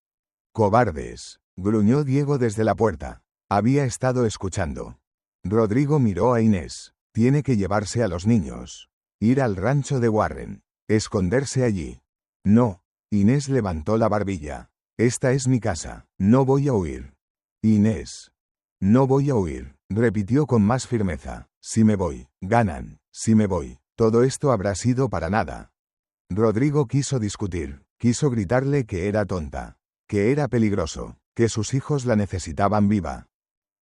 Cobardes, gruñó Diego desde la puerta. Había estado escuchando. Rodrigo miró a Inés. Tiene que llevarse a los niños. Ir al rancho de Warren. Esconderse allí. No. Inés levantó la barbilla. Esta es mi casa. No voy a huir. Inés. No voy a huir, repitió con más firmeza. Si me voy, ganan. Si me voy, todo esto habrá sido para nada. Rodrigo quiso discutir, quiso gritarle que era tonta, que era peligroso, que sus hijos la necesitaban viva.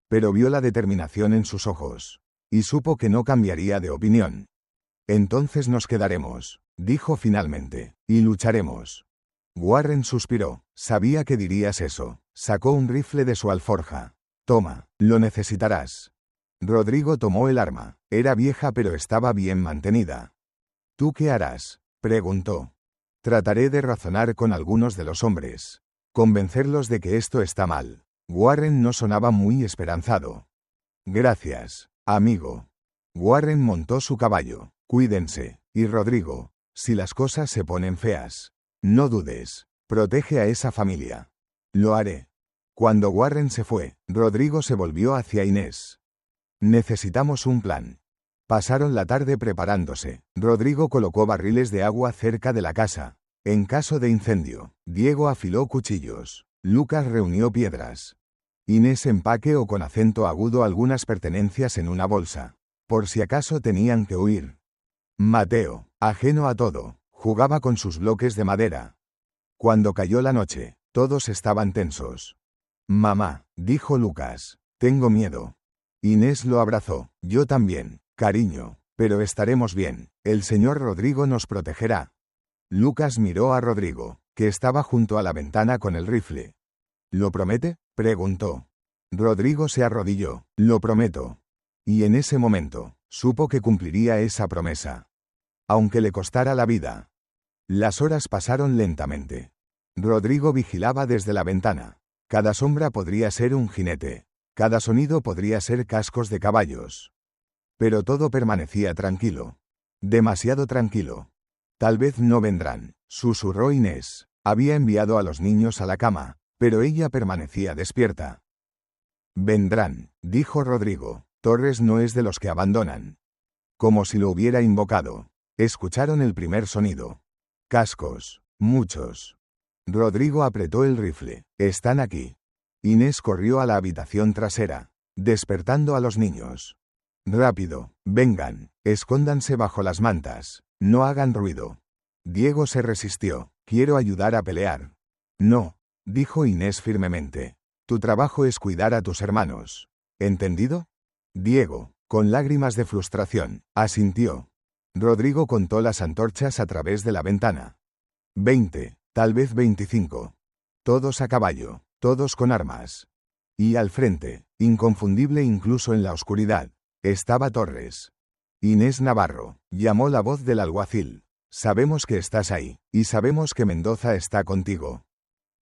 Pero vio la determinación en sus ojos, y supo que no cambiaría de opinión. Entonces nos quedaremos, dijo finalmente, y lucharemos. Warren suspiró, sabía que dirías eso. Sacó un rifle de su alforja. Toma, lo necesitarás. Rodrigo tomó el arma, era vieja pero estaba bien mantenida. ¿Tú qué harás?, preguntó. Trataré de razonar con algunos de los hombres. Convencerlos de que esto está mal. Warren no sonaba muy esperanzado. Gracias, amigo. Warren montó su caballo. Cuídense, y Rodrigo, si las cosas se ponen feas, no dudes, protege a esa familia. Lo haré. Cuando Warren se fue, Rodrigo se volvió hacia Inés. Necesitamos un plan. Pasaron la tarde preparándose. Rodrigo colocó barriles de agua cerca de la casa. En caso de incendio, Diego afiló cuchillos. Lucas reunió piedras. Inés empaqueó con acento agudo algunas pertenencias en una bolsa, por si acaso tenían que huir. Mateo, ajeno a todo, jugaba con sus bloques de madera. Cuando cayó la noche, todos estaban tensos. Mamá, dijo Lucas, tengo miedo. Inés lo abrazó. Yo también, cariño, Pero estaremos bien. El señor Rodrigo nos protegerá. Lucas miró a Rodrigo, que estaba junto a la ventana con el rifle. ¿Lo promete?, preguntó. Rodrigo se arrodilló. Lo prometo. Y en ese momento, supo que cumpliría esa promesa. Aunque le costara la vida. Las horas pasaron lentamente. Rodrigo vigilaba desde la ventana. Cada sombra podría ser un jinete. Cada sonido podría ser cascos de caballos. Pero todo permanecía tranquilo. Demasiado tranquilo. Tal vez no vendrán, susurró Inés. Había enviado a los niños a la cama, pero ella permanecía despierta. Vendrán, dijo Rodrigo. Torres no es de los que abandonan. Como si lo hubiera invocado. Escucharon el primer sonido. Cascos, muchos. Rodrigo apretó el rifle. Están aquí. Inés corrió a la habitación trasera, despertando a los niños. Rápido, vengan, escóndanse bajo las mantas, no hagan ruido. Diego se resistió. Quiero ayudar a pelear. No, dijo Inés firmemente. Tu trabajo es cuidar a tus hermanos. ¿Entendido? Diego, con lágrimas de frustración, asintió. Rodrigo contó las antorchas a través de la ventana. 20, tal vez 25. Todos a caballo, todos con armas. Y al frente, inconfundible incluso en la oscuridad, estaba Torres. Inés Navarro, llamó la voz del alguacil. Sabemos que estás ahí, y sabemos que Mendoza está contigo.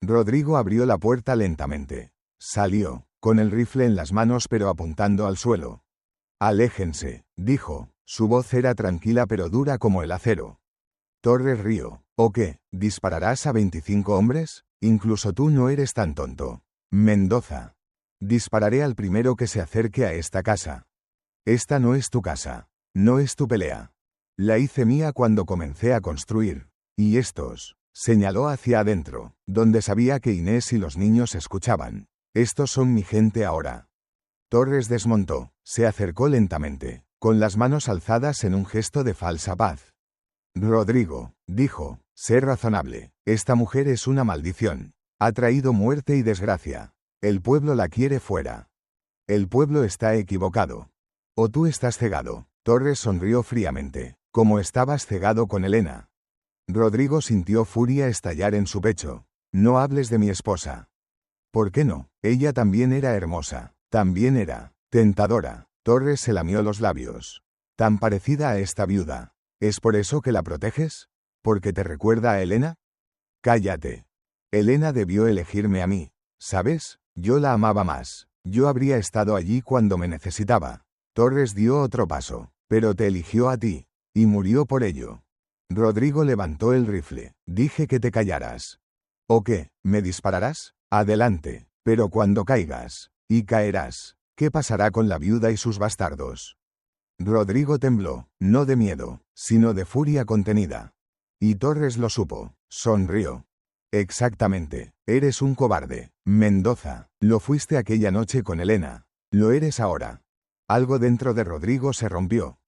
Rodrigo abrió la puerta lentamente. Salió, con el rifle en las manos pero apuntando al suelo. Aléjense, dijo. Su voz era tranquila pero dura como el acero. Torres rió. ¿O qué? ¿Dispararás a 25 hombres? Incluso tú no eres tan tonto. Mendoza. Dispararé al primero que se acerque a esta casa. Esta no es tu casa. No es tu pelea. La hice mía cuando comencé a construir. Y estos, señaló hacia adentro, donde sabía que Inés y los niños escuchaban. Estos son mi gente ahora. Torres desmontó, se acercó lentamente, con las manos alzadas en un gesto de falsa paz. Rodrigo, dijo, sé razonable. Esta mujer es una maldición. Ha traído muerte y desgracia. El pueblo la quiere fuera. El pueblo está equivocado. O tú estás cegado. Torres sonrió fríamente, como estabas cegado con Elena. Rodrigo sintió furia estallar en su pecho. No hables de mi esposa. ¿Por qué no? Ella también era hermosa. También era tentadora. Torres se lamió los labios. Tan parecida a esta viuda. ¿Es por eso que la proteges? ¿Porque te recuerda a Elena? Cállate. Elena debió elegirme a mí. ¿Sabes? Yo la amaba más. Yo habría estado allí cuando me necesitaba. Torres dio otro paso. Pero te eligió a ti. Y murió por ello. Rodrigo levantó el rifle. Dije que te callaras. ¿O qué? ¿Me dispararás? Adelante. Pero cuando caigas. Y caerás. ¿Qué pasará con la viuda y sus bastardos? Rodrigo tembló, no de miedo, sino de furia contenida. Y Torres lo supo. Sonrió. Exactamente. Eres un cobarde. Mendoza. Lo fuiste aquella noche con Elena. Lo eres ahora. Algo dentro de Rodrigo se rompió.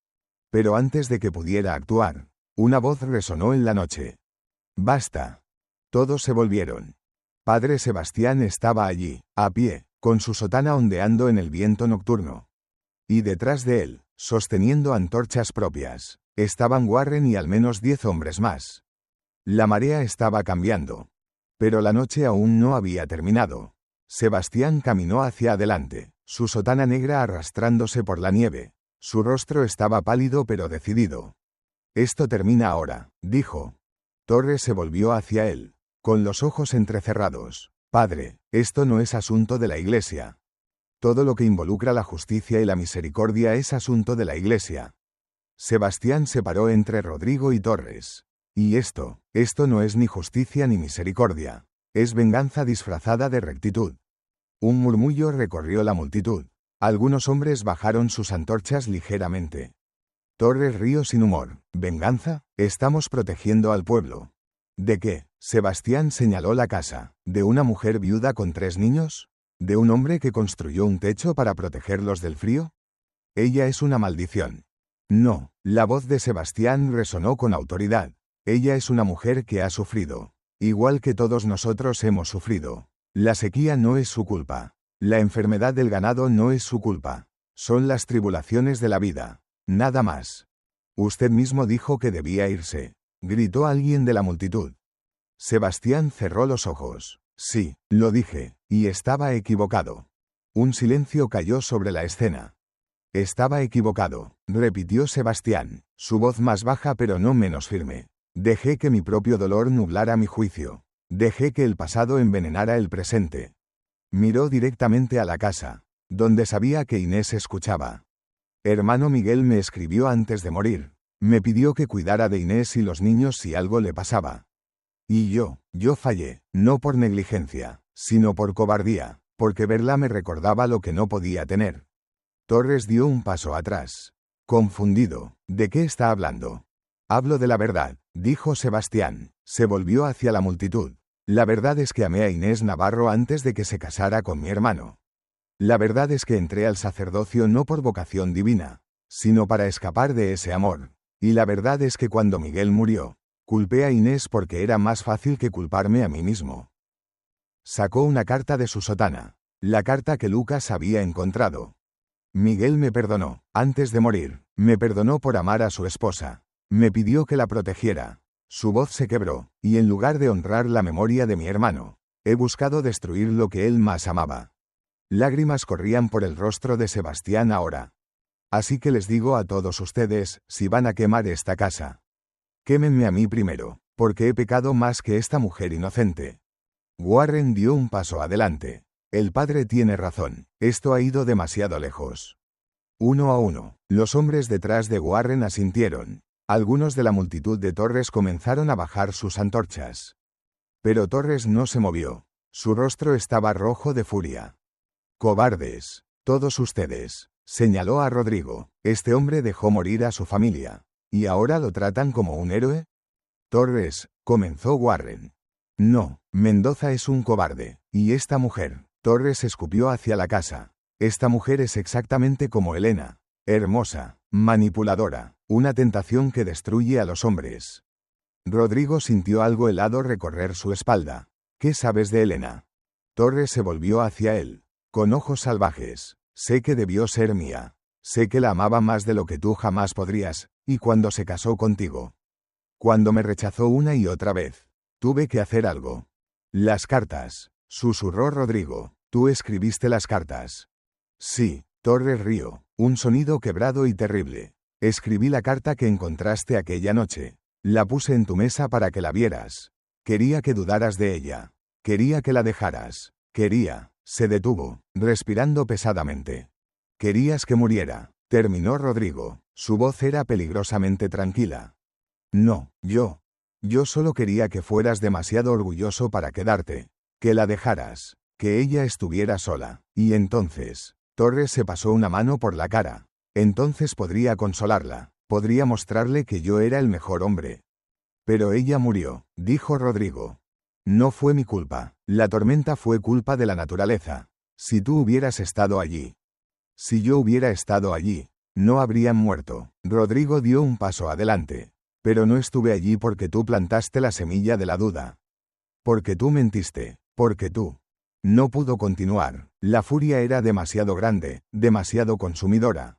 Pero antes de que pudiera actuar, una voz resonó en la noche. Basta. Todos se volvieron. Padre Sebastián estaba allí, a pie, con su sotana ondeando en el viento nocturno. Y detrás de él, sosteniendo antorchas propias, estaban Warren y al menos 10 hombres más. La marea estaba cambiando. Pero la noche aún no había terminado. Sebastián caminó hacia adelante, su sotana negra arrastrándose por la nieve. Su rostro estaba pálido pero decidido. Esto termina ahora, dijo. Torres se volvió hacia él, con los ojos entrecerrados. Padre, esto no es asunto de la Iglesia. Todo lo que involucra la justicia y la misericordia es asunto de la Iglesia. Sebastián se paró entre Rodrigo y Torres. Y esto no es ni justicia ni misericordia. Es venganza disfrazada de rectitud. Un murmullo recorrió la multitud. Algunos hombres bajaron sus antorchas ligeramente. Torres rió sin humor. ¿Venganza? Estamos protegiendo al pueblo. ¿De qué? Sebastián señaló la casa. ¿De una mujer viuda con 3 niños? ¿De un hombre que construyó un techo para protegerlos del frío? Ella es una maldición. No, la voz de Sebastián resonó con autoridad. Ella es una mujer que ha sufrido. Igual que todos nosotros hemos sufrido. La sequía no es su culpa. La enfermedad del ganado no es su culpa. Son las tribulaciones de la vida. Nada más. Usted mismo dijo que debía irse, gritó alguien de la multitud. Sebastián cerró los ojos. Sí, lo dije, y estaba equivocado. Un silencio cayó sobre la escena. Estaba equivocado, repitió Sebastián, su voz más baja pero no menos firme. Dejé que mi propio dolor nublara mi juicio. Dejé que el pasado envenenara el presente. Miró directamente a la casa, donde sabía que Inés escuchaba. Hermano Miguel me escribió antes de morir. Me pidió que cuidara de Inés y los niños si algo le pasaba. Y yo fallé, no por negligencia, sino por cobardía, porque verla me recordaba lo que no podía tener. Torres dio un paso atrás. Confundido, ¿de qué está hablando? Hablo de la verdad, dijo Sebastián. Se volvió hacia la multitud. La verdad es que amé a Inés Navarro antes de que se casara con mi hermano. La verdad es que entré al sacerdocio no por vocación divina, sino para escapar de ese amor. Y la verdad es que cuando Miguel murió, culpé a Inés porque era más fácil que culparme a mí mismo. Sacó una carta de su sotana, la carta que Lucas había encontrado. Miguel me perdonó, antes de morir, me perdonó por amar a su esposa. Me pidió que la protegiera. Su voz se quebró, y en lugar de honrar la memoria de mi hermano, he buscado destruir lo que él más amaba. Lágrimas corrían por el rostro de Sebastián ahora. Así que les digo a todos ustedes, si van a quemar esta casa, quémenme a mí primero, porque he pecado más que esta mujer inocente. Warren dio un paso adelante. El padre tiene razón, esto ha ido demasiado lejos. Uno a uno, los hombres detrás de Warren asintieron. Algunos de la multitud de Torres comenzaron a bajar sus antorchas. Pero Torres no se movió. Su rostro estaba rojo de furia. Cobardes, todos ustedes, señaló a Rodrigo. Este hombre dejó morir a su familia. ¿Y ahora lo tratan como un héroe? Torres, comenzó Warren. No, Mendoza es un cobarde. ¿Y esta mujer? Torres escupió hacia la casa. Esta mujer es exactamente como Elena. Hermosa, manipuladora, una tentación que destruye a los hombres. Rodrigo sintió algo helado recorrer su espalda. ¿Qué sabes de Elena? Torres se volvió hacia él, con ojos salvajes. Sé que debió ser mía. Sé que la amaba más de lo que tú jamás podrías, y cuando se casó contigo. Cuando me rechazó una y otra vez, tuve que hacer algo. Las cartas, susurró Rodrigo. Tú escribiste las cartas. Sí, Torres rió, un sonido quebrado y terrible. Escribí la carta que encontraste aquella noche. La puse en tu mesa para que la vieras. Quería que dudaras de ella. Quería que la dejaras. Quería. Se detuvo, respirando pesadamente. Querías que muriera, terminó Rodrigo. Su voz era peligrosamente tranquila. No, yo solo quería que fueras demasiado orgulloso para quedarte. Que la dejaras. Que ella estuviera sola. Y entonces, Torres se pasó una mano por la cara. Entonces podría consolarla. Podría mostrarle que yo era el mejor hombre. Pero ella murió, dijo Rodrigo. No fue mi culpa. La tormenta fue culpa de la naturaleza. Si tú hubieras estado allí. Si yo hubiera estado allí, no habrían muerto. Rodrigo dio un paso adelante. Pero no estuve allí porque tú plantaste la semilla de la duda. Porque tú mentiste. Porque tú. No pudo continuar. La furia era demasiado grande, demasiado consumidora.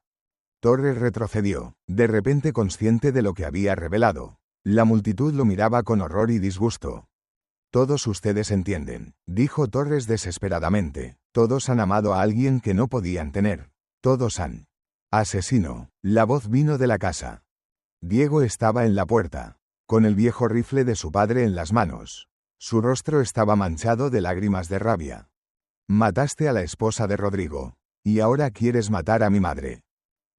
Torres retrocedió, de repente consciente de lo que había revelado. La multitud lo miraba con horror y disgusto. Todos ustedes entienden, dijo Torres desesperadamente. Todos han amado a alguien que no podían tener. Todos han. Asesino. La voz vino de la casa. Diego estaba en la puerta, con el viejo rifle de su padre en las manos. Su rostro estaba manchado de lágrimas de rabia. Mataste a la esposa de Rodrigo. Y ahora quieres matar a mi madre.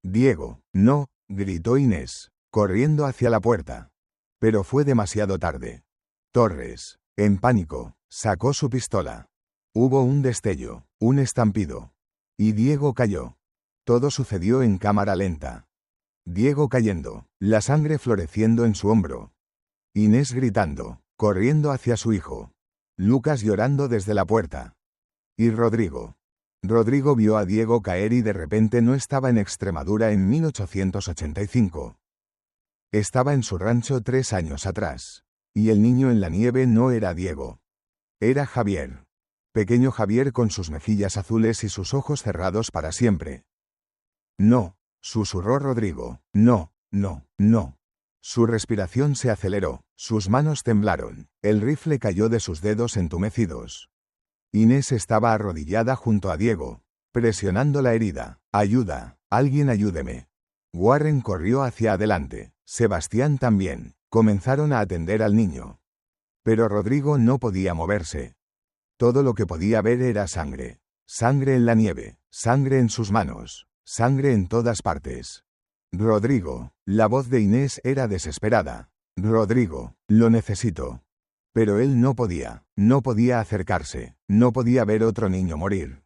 Diego, no, gritó Inés, corriendo hacia la puerta. Pero fue demasiado tarde. Torres, en pánico, sacó su pistola. Hubo un destello, un estampido. Y Diego cayó. Todo sucedió en cámara lenta. Diego cayendo, la sangre floreciendo en su hombro. Inés gritando, corriendo hacia su hijo. Lucas llorando desde la puerta. Y Rodrigo. Rodrigo vio a Diego caer y de repente no estaba en Extremadura en 1885. Estaba en su rancho 3 años atrás. Y el niño en la nieve no era Diego. Era Javier. Pequeño Javier con sus mejillas azules y sus ojos cerrados para siempre. No, susurró Rodrigo. No, no, no. Su respiración se aceleró, sus manos temblaron, el rifle cayó de sus dedos entumecidos. Inés estaba arrodillada junto a Diego, presionando la herida. Ayuda, alguien ayúdeme. Warren corrió hacia adelante, Sebastián también. Comenzaron a atender al niño. Pero Rodrigo no podía moverse. Todo lo que podía ver era sangre. Sangre en la nieve, sangre en sus manos, sangre en todas partes. Rodrigo, la voz de Inés era desesperada. Rodrigo, lo necesito. Pero él no podía acercarse, no podía ver otro niño morir.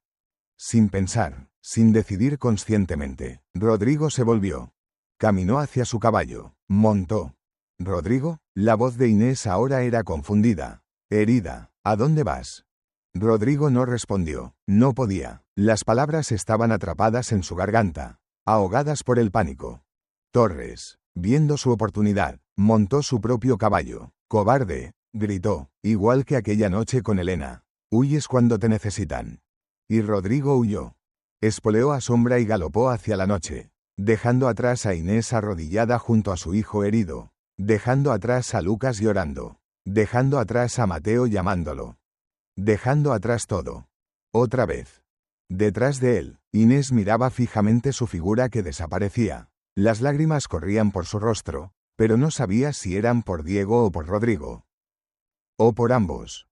Sin pensar, sin decidir conscientemente, Rodrigo se volvió. Caminó hacia su caballo, montó. Rodrigo, la voz de Inés ahora era confundida. Herida, ¿a dónde vas? Rodrigo no respondió, no podía. Las palabras estaban atrapadas en su garganta, ahogadas por el pánico. Torres, viendo su oportunidad, montó su propio caballo. Cobarde, gritó, igual que aquella noche con Elena. Huyes cuando te necesitan. Y Rodrigo huyó. Espoleó a Sombra y galopó hacia la noche, dejando atrás a Inés arrodillada junto a su hijo herido, dejando atrás a Lucas llorando, dejando atrás a Mateo llamándolo, dejando atrás todo. Otra vez. Detrás de él, Inés miraba fijamente su figura que desaparecía. Las lágrimas corrían por su rostro, pero no sabía si eran por Diego o por Rodrigo. O por ambos.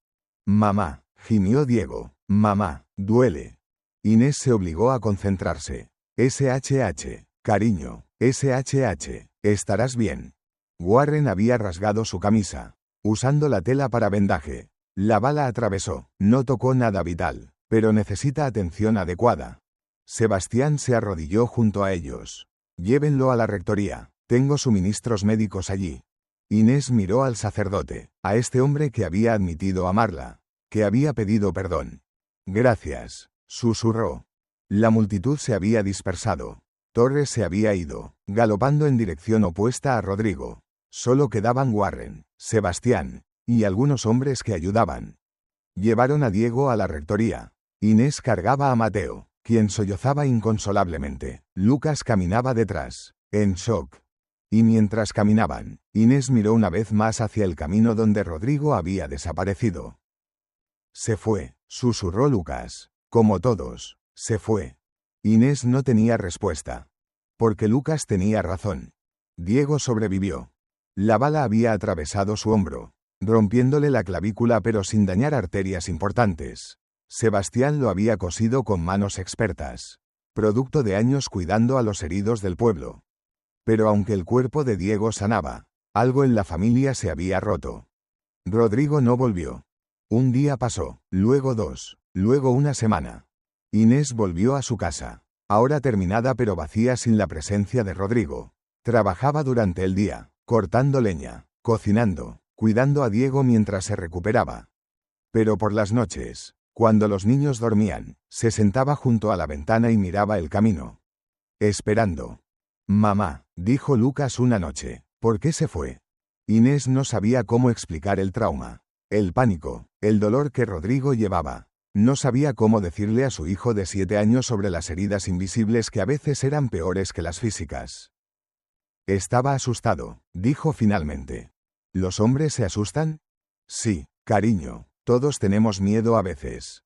Mamá, gimió Diego. Mamá, duele. Inés se obligó a concentrarse. SHH, cariño, SHH, estarás bien. Warren había rasgado su camisa, usando la tela para vendaje. La bala atravesó, no tocó nada vital, pero necesita atención adecuada. Sebastián se arrodilló junto a ellos. Llévenlo a la rectoría, tengo suministros médicos allí. Inés miró al sacerdote, a este hombre que había admitido amarla, que había pedido perdón. Gracias, susurró. La multitud se había dispersado. Torres se había ido, galopando en dirección opuesta a Rodrigo. Solo quedaban Warren, Sebastián, y algunos hombres que ayudaban. Llevaron a Diego a la rectoría. Inés cargaba a Mateo, quien sollozaba inconsolablemente. Lucas caminaba detrás, en shock. Y mientras caminaban, Inés miró una vez más hacia el camino donde Rodrigo había desaparecido. Se fue, susurró Lucas. Como todos, se fue. Inés no tenía respuesta. Porque Lucas tenía razón. Diego sobrevivió. La bala había atravesado su hombro, rompiéndole la clavícula pero sin dañar arterias importantes. Sebastián lo había cosido con manos expertas, producto de años cuidando a los heridos del pueblo. Pero aunque el cuerpo de Diego sanaba, algo en la familia se había roto. Rodrigo no volvió. Un día pasó, luego dos, luego una semana. Inés volvió a su casa, ahora terminada pero vacía sin la presencia de Rodrigo. Trabajaba durante el día, cortando leña, cocinando, cuidando a Diego mientras se recuperaba. Pero por las noches, cuando los niños dormían, se sentaba junto a la ventana y miraba el camino. Esperando. Mamá, dijo Lucas una noche, ¿por qué se fue? Inés no sabía cómo explicar el trauma, el pánico, el dolor que Rodrigo llevaba. No sabía cómo decirle a su hijo de 7 años sobre las heridas invisibles que a veces eran peores que las físicas. Estaba asustado, dijo finalmente. ¿Los hombres se asustan? Sí, cariño, todos tenemos miedo a veces.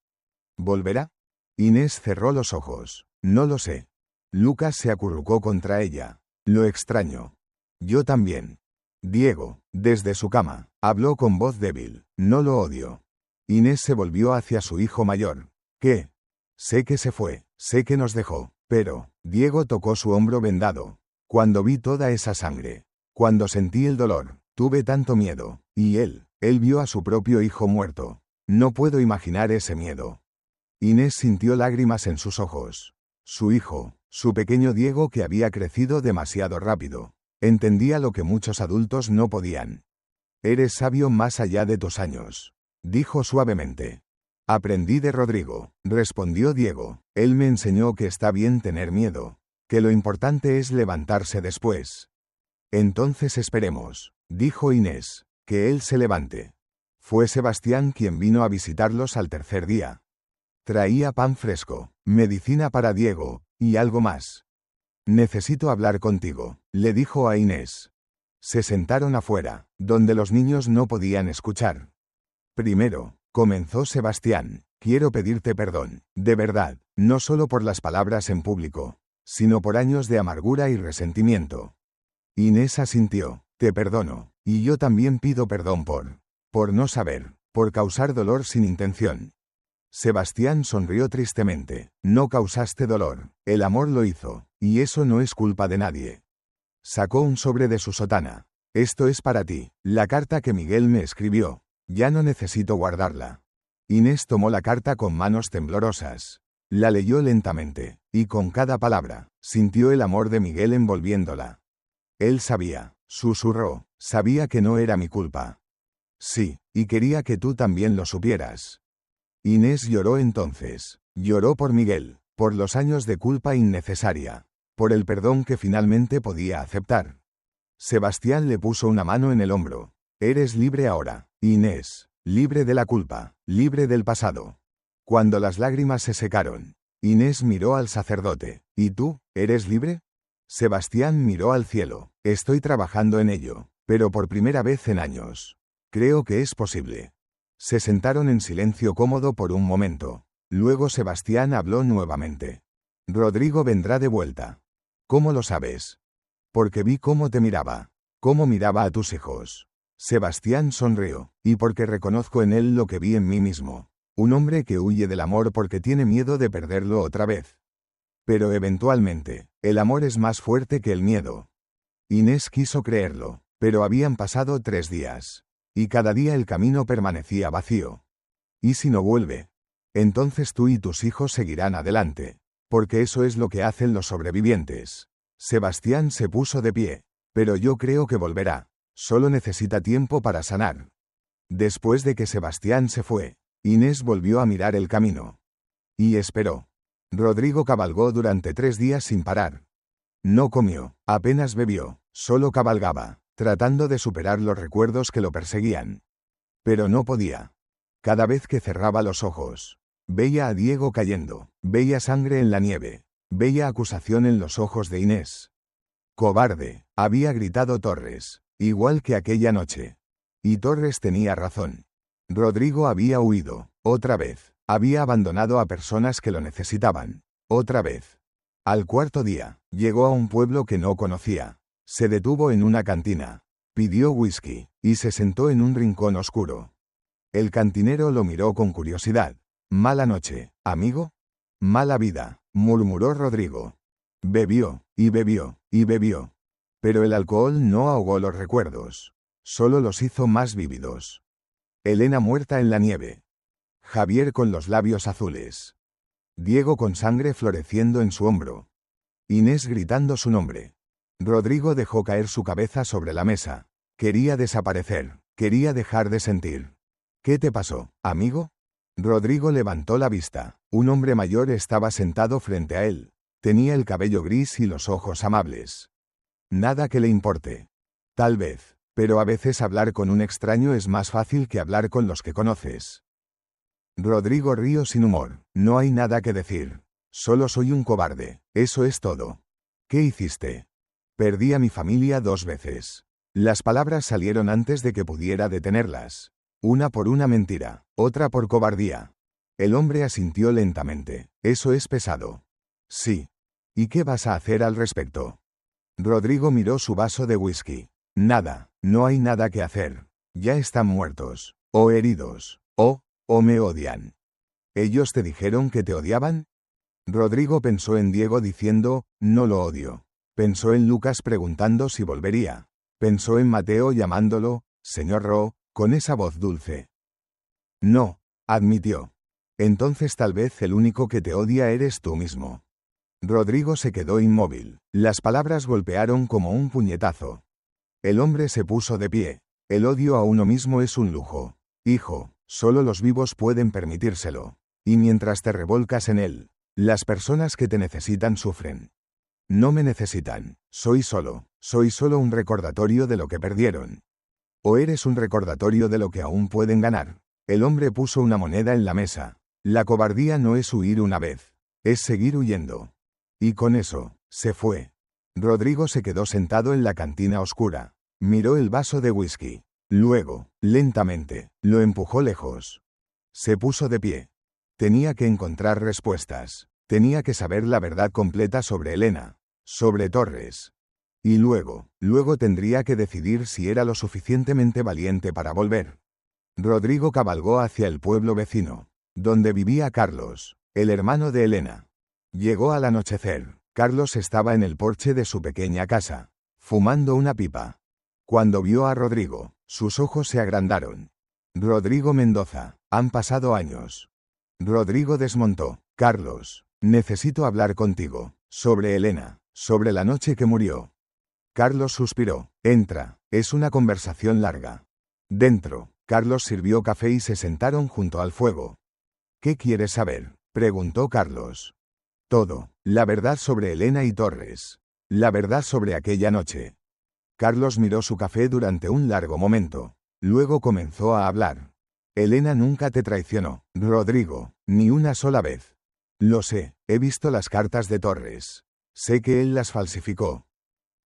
¿Volverá? Inés cerró los ojos. No lo sé. Lucas se acurrucó contra ella. Lo extraño. Yo también. Diego, desde su cama, habló con voz débil. No lo odio. Inés se volvió hacia su hijo mayor. ¿Qué? Sé que se fue, sé que nos dejó, pero... Diego tocó su hombro vendado. Cuando vi toda esa sangre, cuando sentí el dolor, tuve tanto miedo. Y él vio a su propio hijo muerto. No puedo imaginar ese miedo. Inés sintió lágrimas en sus ojos. Su hijo, su pequeño Diego que había crecido demasiado rápido. Entendía lo que muchos adultos no podían. Eres sabio más allá de tus años, dijo suavemente. Aprendí de Rodrigo, respondió Diego. Él me enseñó que está bien tener miedo, que lo importante es levantarse después. Entonces esperemos, dijo Inés, que él se levante. Fue Sebastián quien vino a visitarlos al tercer día. Traía pan fresco, medicina para Diego, y algo más. Necesito hablar contigo, le dijo a Inés. Se sentaron afuera, donde los niños no podían escuchar. Primero, comenzó Sebastián, quiero pedirte perdón, de verdad, no solo por las palabras en público, sino por años de amargura y resentimiento. Inés asintió, te perdono, y yo también pido perdón por no saber, por causar dolor sin intención. Sebastián sonrió tristemente, no causaste dolor, el amor lo hizo, y eso no es culpa de nadie. Sacó un sobre de su sotana. Esto es para ti, la carta que Miguel me escribió. Ya no necesito guardarla. Inés tomó la carta con manos temblorosas. La leyó lentamente, y con cada palabra, sintió el amor de Miguel envolviéndola. Él sabía, susurró, sabía que no era mi culpa. Sí, y quería que tú también lo supieras. Inés lloró entonces. Lloró por Miguel, por los años de culpa innecesaria, por el perdón que finalmente podía aceptar. Sebastián le puso una mano en el hombro. Eres libre ahora, Inés, libre de la culpa, libre del pasado. Cuando las lágrimas se secaron, Inés miró al sacerdote. ¿Y tú, eres libre? Sebastián miró al cielo. Estoy trabajando en ello, pero por primera vez en años. Creo que es posible. Se sentaron en silencio cómodo por un momento. Luego Sebastián habló nuevamente. Rodrigo vendrá de vuelta. ¿Cómo lo sabes? Porque vi cómo te miraba. Cómo miraba a tus hijos. Sebastián sonrió, y porque reconozco en él lo que vi en mí mismo. Un hombre que huye del amor porque tiene miedo de perderlo otra vez. Pero eventualmente, el amor es más fuerte que el miedo. Inés quiso creerlo, pero habían pasado 3 días. Y cada día el camino permanecía vacío. ¿Y si no vuelve? Entonces tú y tus hijos seguirán adelante. Porque eso es lo que hacen los sobrevivientes. Sebastián se puso de pie. Pero yo creo que volverá. Solo necesita tiempo para sanar. Después de que Sebastián se fue, Inés volvió a mirar el camino. Y esperó. Rodrigo cabalgó durante 3 días sin parar. No comió, apenas bebió, solo cabalgaba, tratando de superar los recuerdos que lo perseguían. Pero no podía. Cada vez que cerraba los ojos, veía a Diego cayendo, veía sangre en la nieve, veía acusación en los ojos de Inés. Cobarde, había gritado Torres, igual que aquella noche. Y Torres tenía razón. Rodrigo había huido, otra vez, había abandonado a personas que lo necesitaban, otra vez. Al 4.º día, llegó a un pueblo que no conocía. Se detuvo en una cantina, pidió whisky, y se sentó en un rincón oscuro. El cantinero lo miró con curiosidad. Mala noche, amigo. Mala vida, murmuró Rodrigo. Bebió, y bebió, y bebió. Pero el alcohol no ahogó los recuerdos, solo los hizo más vívidos. Elena muerta en la nieve. Javier con los labios azules. Diego con sangre floreciendo en su hombro. Inés gritando su nombre. Rodrigo dejó caer su cabeza sobre la mesa. Quería desaparecer, quería dejar de sentir. ¿Qué te pasó, amigo? Rodrigo levantó la vista. Un hombre mayor estaba sentado frente a él. Tenía el cabello gris y los ojos amables. Nada que le importe. Tal vez, pero a veces hablar con un extraño es más fácil que hablar con los que conoces. Rodrigo rió sin humor. No hay nada que decir. Solo soy un cobarde, eso es todo. ¿Qué hiciste? Perdí a mi familia 2 veces. Las palabras salieron antes de que pudiera detenerlas. Una por una mentira, otra por cobardía. El hombre asintió lentamente. Eso es pesado. Sí. ¿Y qué vas a hacer al respecto? Rodrigo miró su vaso de whisky. Nada, no hay nada que hacer. Ya están muertos, o heridos, o me odian. ¿Ellos te dijeron que te odiaban? Rodrigo pensó en Diego diciendo, no lo odio. Pensó en Lucas preguntando si volvería. Pensó en Mateo llamándolo, señor Ro, con esa voz dulce. No, admitió. Entonces tal vez el único que te odia eres tú mismo. Rodrigo se quedó inmóvil. Las palabras golpearon como un puñetazo. El hombre se puso de pie. El odio a uno mismo es un lujo. Hijo, solo los vivos pueden permitírselo. Y mientras te revolcas en él, las personas que te necesitan sufren. No me necesitan. Soy solo un recordatorio de lo que perdieron. O eres un recordatorio de lo que aún pueden ganar. El hombre puso una moneda en la mesa. La cobardía no es huir una vez. Es seguir huyendo. Y con eso, se fue. Rodrigo se quedó sentado en la cantina oscura. Miró el vaso de whisky. Luego, lentamente, lo empujó lejos. Se puso de pie. Tenía que encontrar respuestas. Tenía que saber la verdad completa sobre Elena, sobre Torres. Y luego tendría que decidir si era lo suficientemente valiente para volver. Rodrigo cabalgó hacia el pueblo vecino, donde vivía Carlos, el hermano de Elena. Llegó al anochecer. Carlos estaba en el porche de su pequeña casa, fumando una pipa. Cuando vio a Rodrigo, sus ojos se agrandaron. Rodrigo Mendoza, han pasado años. Rodrigo desmontó. Carlos, necesito hablar contigo, sobre Elena, sobre la noche que murió. Carlos suspiró. Entra, es una conversación larga. Dentro, Carlos sirvió café y se sentaron junto al fuego. ¿Qué quieres saber?, preguntó Carlos. Todo, la verdad sobre Elena y Torres. La verdad sobre aquella noche. Carlos miró su café durante un largo momento. Luego comenzó a hablar. Elena nunca te traicionó, Rodrigo, ni una sola vez. Lo sé, he visto las cartas de Torres. Sé que él las falsificó.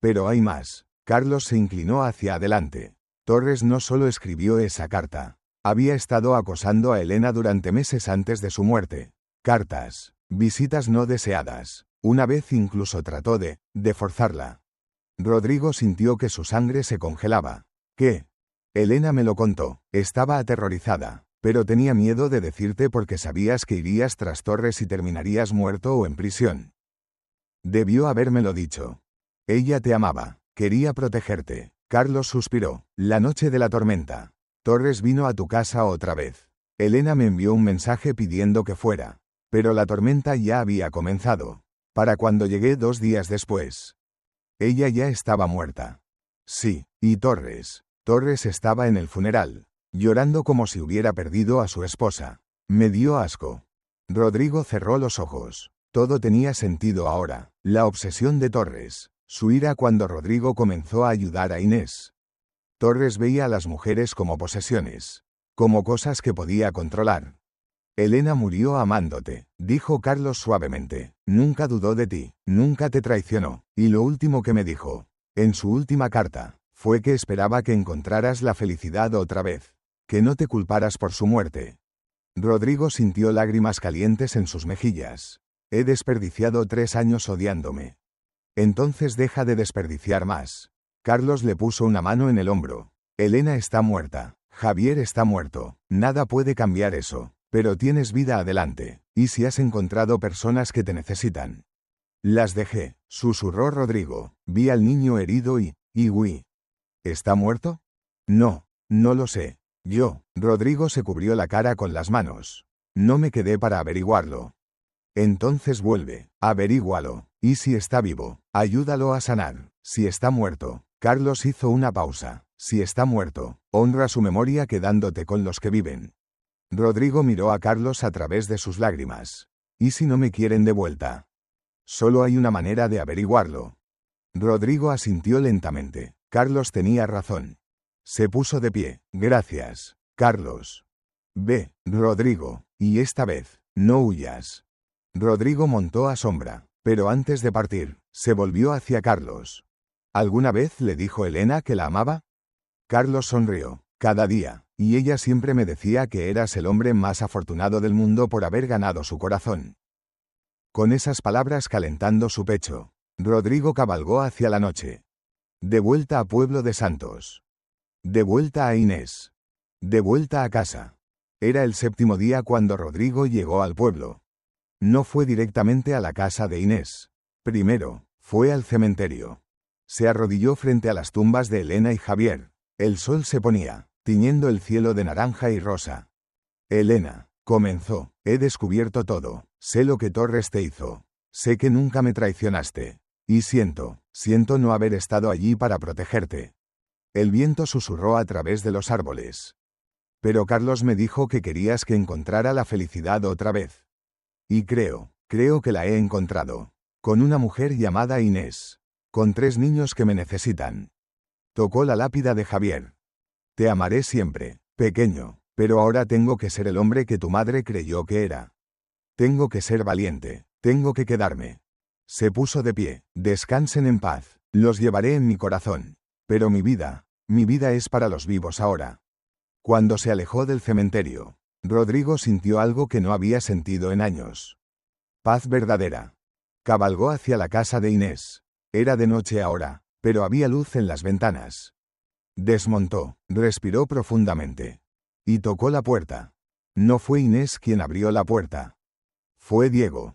Pero hay más. Carlos se inclinó hacia adelante. Torres no solo escribió esa carta. Había estado acosando a Elena durante meses antes de su muerte. Cartas, visitas no deseadas. Una vez incluso trató de forzarla. Rodrigo sintió que su sangre se congelaba. ¿Qué? Elena me lo contó. Estaba aterrorizada, pero tenía miedo de decirte porque sabías que irías tras Torres y terminarías muerto o en prisión. Debió habérmelo dicho. Ella te amaba, quería protegerte. Carlos suspiró. La noche de la tormenta. Torres vino a tu casa otra vez. Elena me envió un mensaje pidiendo que fuera. Pero la tormenta ya había comenzado. Para cuando llegué 2 días después. Ella ya estaba muerta. Sí, y Torres. Torres estaba en el funeral, llorando como si hubiera perdido a su esposa. Me dio asco. Rodrigo cerró los ojos. Todo tenía sentido ahora. La obsesión de Torres. Su ira cuando Rodrigo comenzó a ayudar a Inés. Torres veía a las mujeres como posesiones. Como cosas que podía controlar. Elena murió amándote, dijo Carlos suavemente. Nunca dudó de ti, nunca te traicionó. Y lo último que me dijo, en su última carta, fue que esperaba que encontraras la felicidad otra vez. Que no te culparas por su muerte. Rodrigo sintió lágrimas calientes en sus mejillas. He desperdiciado 3 años odiándome. Entonces deja de desperdiciar más. Carlos le puso una mano en el hombro. Elena está muerta. Javier está muerto. Nada puede cambiar eso. Pero tienes vida adelante. ¿Y si has encontrado personas que te necesitan? Las dejé, susurró Rodrigo. Vi al niño herido y oui. ¿Está muerto? No, no lo sé. Rodrigo se cubrió la cara con las manos. No me quedé para averiguarlo. Entonces vuelve, averígualo. ¿Y si está vivo? Ayúdalo a sanar. Si está muerto. Carlos hizo una pausa. Si está muerto, honra su memoria quedándote con los que viven. Rodrigo miró a Carlos a través de sus lágrimas. ¿Y si no me quieren de vuelta? Solo hay una manera de averiguarlo. Rodrigo asintió lentamente. Carlos tenía razón. Se puso de pie. Gracias, Carlos. Ve, Rodrigo, y esta vez, no huyas. Rodrigo montó a Sombra, pero antes de partir, se volvió hacia Carlos. ¿Alguna vez le dijo Elena que la amaba? Carlos sonrió. Cada día, y ella siempre me decía que eras el hombre más afortunado del mundo por haber ganado su corazón. Con esas palabras calentando su pecho, Rodrigo cabalgó hacia la noche. De vuelta a Pueblo de Santos. De vuelta a Inés. De vuelta a casa. Era el 7º día cuando Rodrigo llegó al pueblo. No fue directamente a la casa de Inés. Primero, fue al cementerio. Se arrodilló frente a las tumbas de Elena y Javier. El sol se ponía, tiñendo el cielo de naranja y rosa. Elena, comenzó, he descubierto todo. Sé lo que Torres te hizo. Sé que nunca me traicionaste. Y siento no haber estado allí para protegerte. El viento susurró a través de los árboles. Pero Carlos me dijo que querías que encontrara la felicidad otra vez. Y creo que la he encontrado. Con una mujer llamada Inés. Con 3 niños que me necesitan. Tocó la lápida de Javier. Te amaré siempre, pequeño, pero ahora tengo que ser el hombre que tu madre creyó que era. Tengo que ser valiente, tengo que quedarme. Se puso de pie. Descansen en paz. Los llevaré en mi corazón. Pero mi vida es para los vivos ahora. Cuando se alejó del cementerio, Rodrigo sintió algo que no había sentido en años. Paz verdadera. Cabalgó hacia la casa de Inés. Era de noche ahora, pero había luz en las ventanas. Desmontó, respiró profundamente. Y tocó la puerta. No fue Inés quien abrió la puerta. Fue Diego.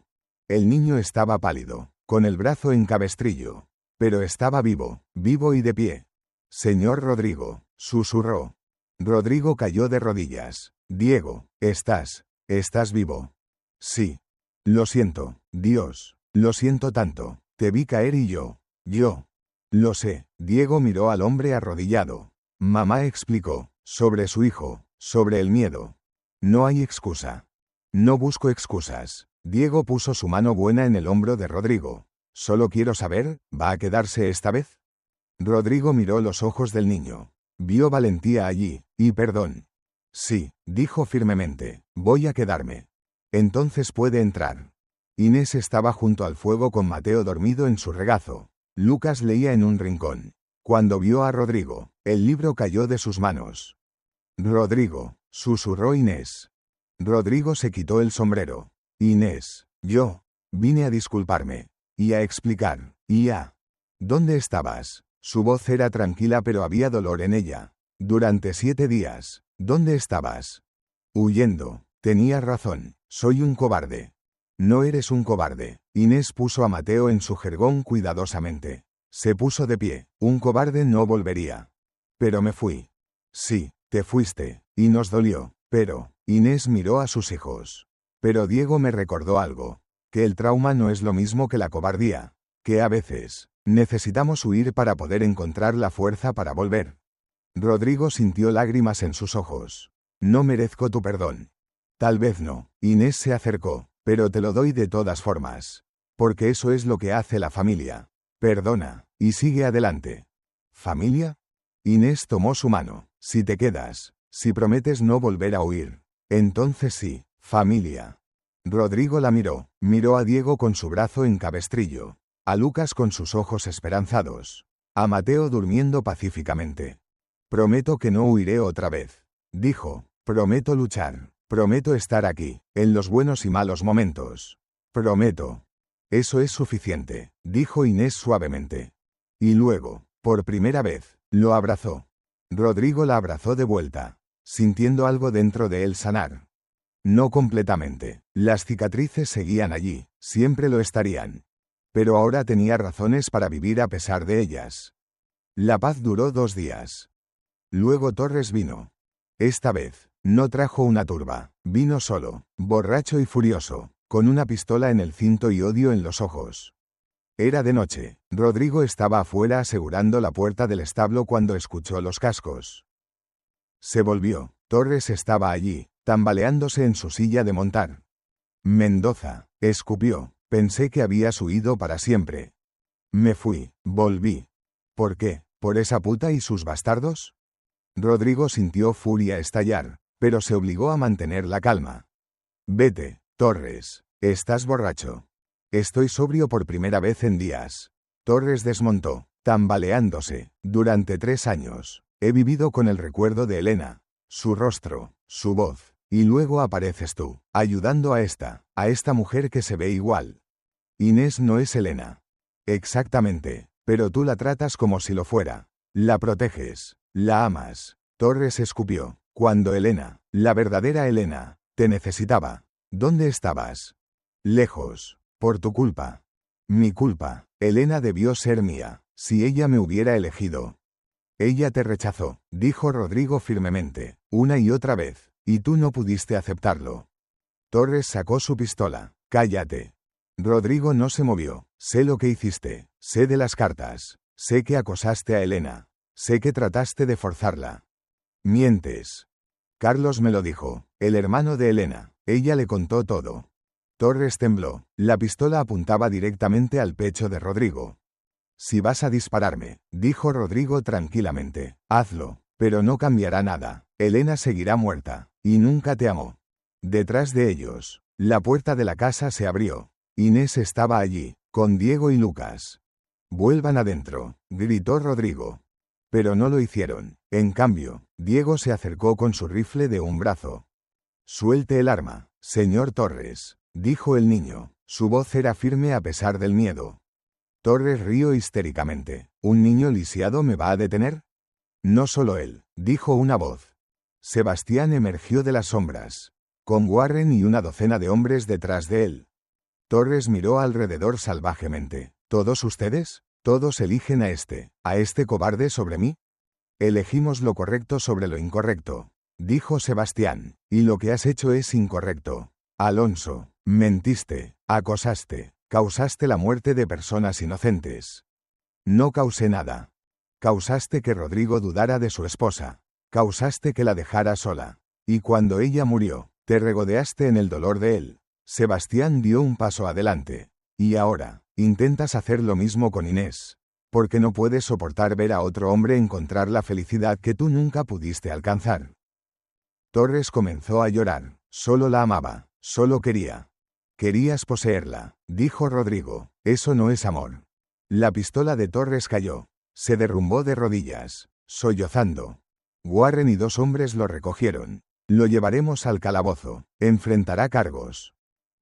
El niño estaba pálido, con el brazo en cabestrillo. Pero estaba vivo y de pie. Señor Rodrigo, susurró. Rodrigo cayó de rodillas. Diego, ¿estás vivo? Sí. Lo siento, Dios, lo siento tanto. Te vi caer y yo. Lo sé. Diego miró al hombre arrodillado. Mamá explicó, sobre su hijo, sobre el miedo. No hay excusa. No busco excusas. Diego puso su mano buena en el hombro de Rodrigo. Solo quiero saber, ¿va a quedarse esta vez? Rodrigo miró los ojos del niño. Vio valentía allí, y perdón. Sí, dijo firmemente, voy a quedarme. Entonces puede entrar. Inés estaba junto al fuego con Mateo dormido en su regazo. Lucas leía en un rincón. Cuando vio a Rodrigo, el libro cayó de sus manos. Rodrigo, susurró Inés. Rodrigo se quitó el sombrero. Inés, yo vine a disculparme. Y a explicar. ¿Dónde estabas? Su voz era tranquila pero había dolor en ella. Durante 7 días. ¿Dónde estabas? Huyendo. Tenías razón. Soy un cobarde. No eres un cobarde. Inés puso a Mateo en su jergón cuidadosamente. Se puso de pie. Un cobarde no volvería. Pero me fui. Sí, te fuiste. Y nos dolió. Pero, Inés miró a sus hijos. Pero Diego me recordó algo. Que el trauma no es lo mismo que la cobardía. Que a veces, necesitamos huir para poder encontrar la fuerza para volver. Rodrigo sintió lágrimas en sus ojos. No merezco tu perdón. Tal vez no. Inés se acercó. Pero te lo doy de todas formas. Porque eso es lo que hace la familia. Perdona, y sigue adelante. ¿Familia? Inés tomó su mano. Si te quedas, si prometes no volver a huir, entonces sí, familia. Rodrigo la miró a Diego con su brazo en cabestrillo, a Lucas con sus ojos esperanzados, a Mateo durmiendo pacíficamente. Prometo que no huiré otra vez, dijo, prometo luchar, prometo estar aquí, en los buenos y malos momentos. Prometo. Eso es suficiente, dijo Inés suavemente. Y luego, por primera vez, lo abrazó. Rodrigo la abrazó de vuelta, sintiendo algo dentro de él sanar. No completamente. Las cicatrices seguían allí, siempre lo estarían. Pero ahora tenía razones para vivir a pesar de ellas. La paz duró 2 días. Luego Torres vino. Esta vez, no trajo una turba, vino solo, borracho y furioso, con una pistola en el cinto y odio en los ojos. Era de noche. Rodrigo estaba afuera asegurando la puerta del establo cuando escuchó los cascos. Se volvió. Torres estaba allí, tambaleándose en su silla de montar. Mendoza, escupió. Pensé que habías huido para siempre. Me fui, volví. ¿Por qué? ¿Por esa puta y sus bastardos? Rodrigo sintió furia estallar, pero se obligó a mantener la calma. Vete, Torres. Estás borracho. Estoy sobrio por primera vez en días. Torres desmontó, tambaleándose. Durante 3 años, he vivido con el recuerdo de Elena, su rostro, su voz, y luego apareces tú, ayudando a esta mujer que se ve igual. Inés no es Elena. Exactamente, pero tú la tratas como si lo fuera. La proteges, la amas. Torres escupió. Cuando Elena, la verdadera Elena, te necesitaba. ¿Dónde estabas? Lejos. Por tu culpa. Mi culpa. Elena debió ser mía, si ella me hubiera elegido. Ella te rechazó, dijo Rodrigo firmemente, una y otra vez, y tú no pudiste aceptarlo. Torres sacó su pistola. Cállate. Rodrigo no se movió. Sé lo que hiciste, sé de las cartas, sé que acosaste a Elena, sé que trataste de forzarla. Mientes. Carlos me lo dijo, el hermano de Elena, ella le contó todo. Torres tembló. La pistola apuntaba directamente al pecho de Rodrigo. Si vas a dispararme, dijo Rodrigo tranquilamente, hazlo, pero no cambiará nada. Elena seguirá muerta, y nunca te amó. Detrás de ellos, la puerta de la casa se abrió. Inés estaba allí, con Diego y Lucas. Vuelvan adentro, gritó Rodrigo. Pero no lo hicieron. En cambio, Diego se acercó con su rifle de un brazo. Suelte el arma, señor Torres, dijo el niño. Su voz era firme a pesar del miedo. Torres rió histéricamente. ¿Un niño lisiado me va a detener? No solo él, dijo una voz. Sebastián emergió de las sombras, con Warren y una docena de hombres detrás de él. Torres miró alrededor salvajemente. ¿Todos ustedes? ¿Todos eligen a este cobarde sobre mí? Elegimos lo correcto sobre lo incorrecto, dijo Sebastián, y lo que has hecho es incorrecto. Alonso, mentiste, acosaste, causaste la muerte de personas inocentes. No causé nada. Causaste que Rodrigo dudara de su esposa. Causaste que la dejara sola. Y cuando ella murió, te regodeaste en el dolor de él. Sebastián dio un paso adelante. Y ahora, intentas hacer lo mismo con Inés. Porque no puedes soportar ver a otro hombre encontrar la felicidad que tú nunca pudiste alcanzar. Torres comenzó a llorar. Solo la amaba. Solo quería. Querías poseerla, dijo Rodrigo. Eso no es amor. La pistola de Torres cayó. Se derrumbó de rodillas, sollozando. Warren y 2 hombres lo recogieron. Lo llevaremos al calabozo. Enfrentará cargos.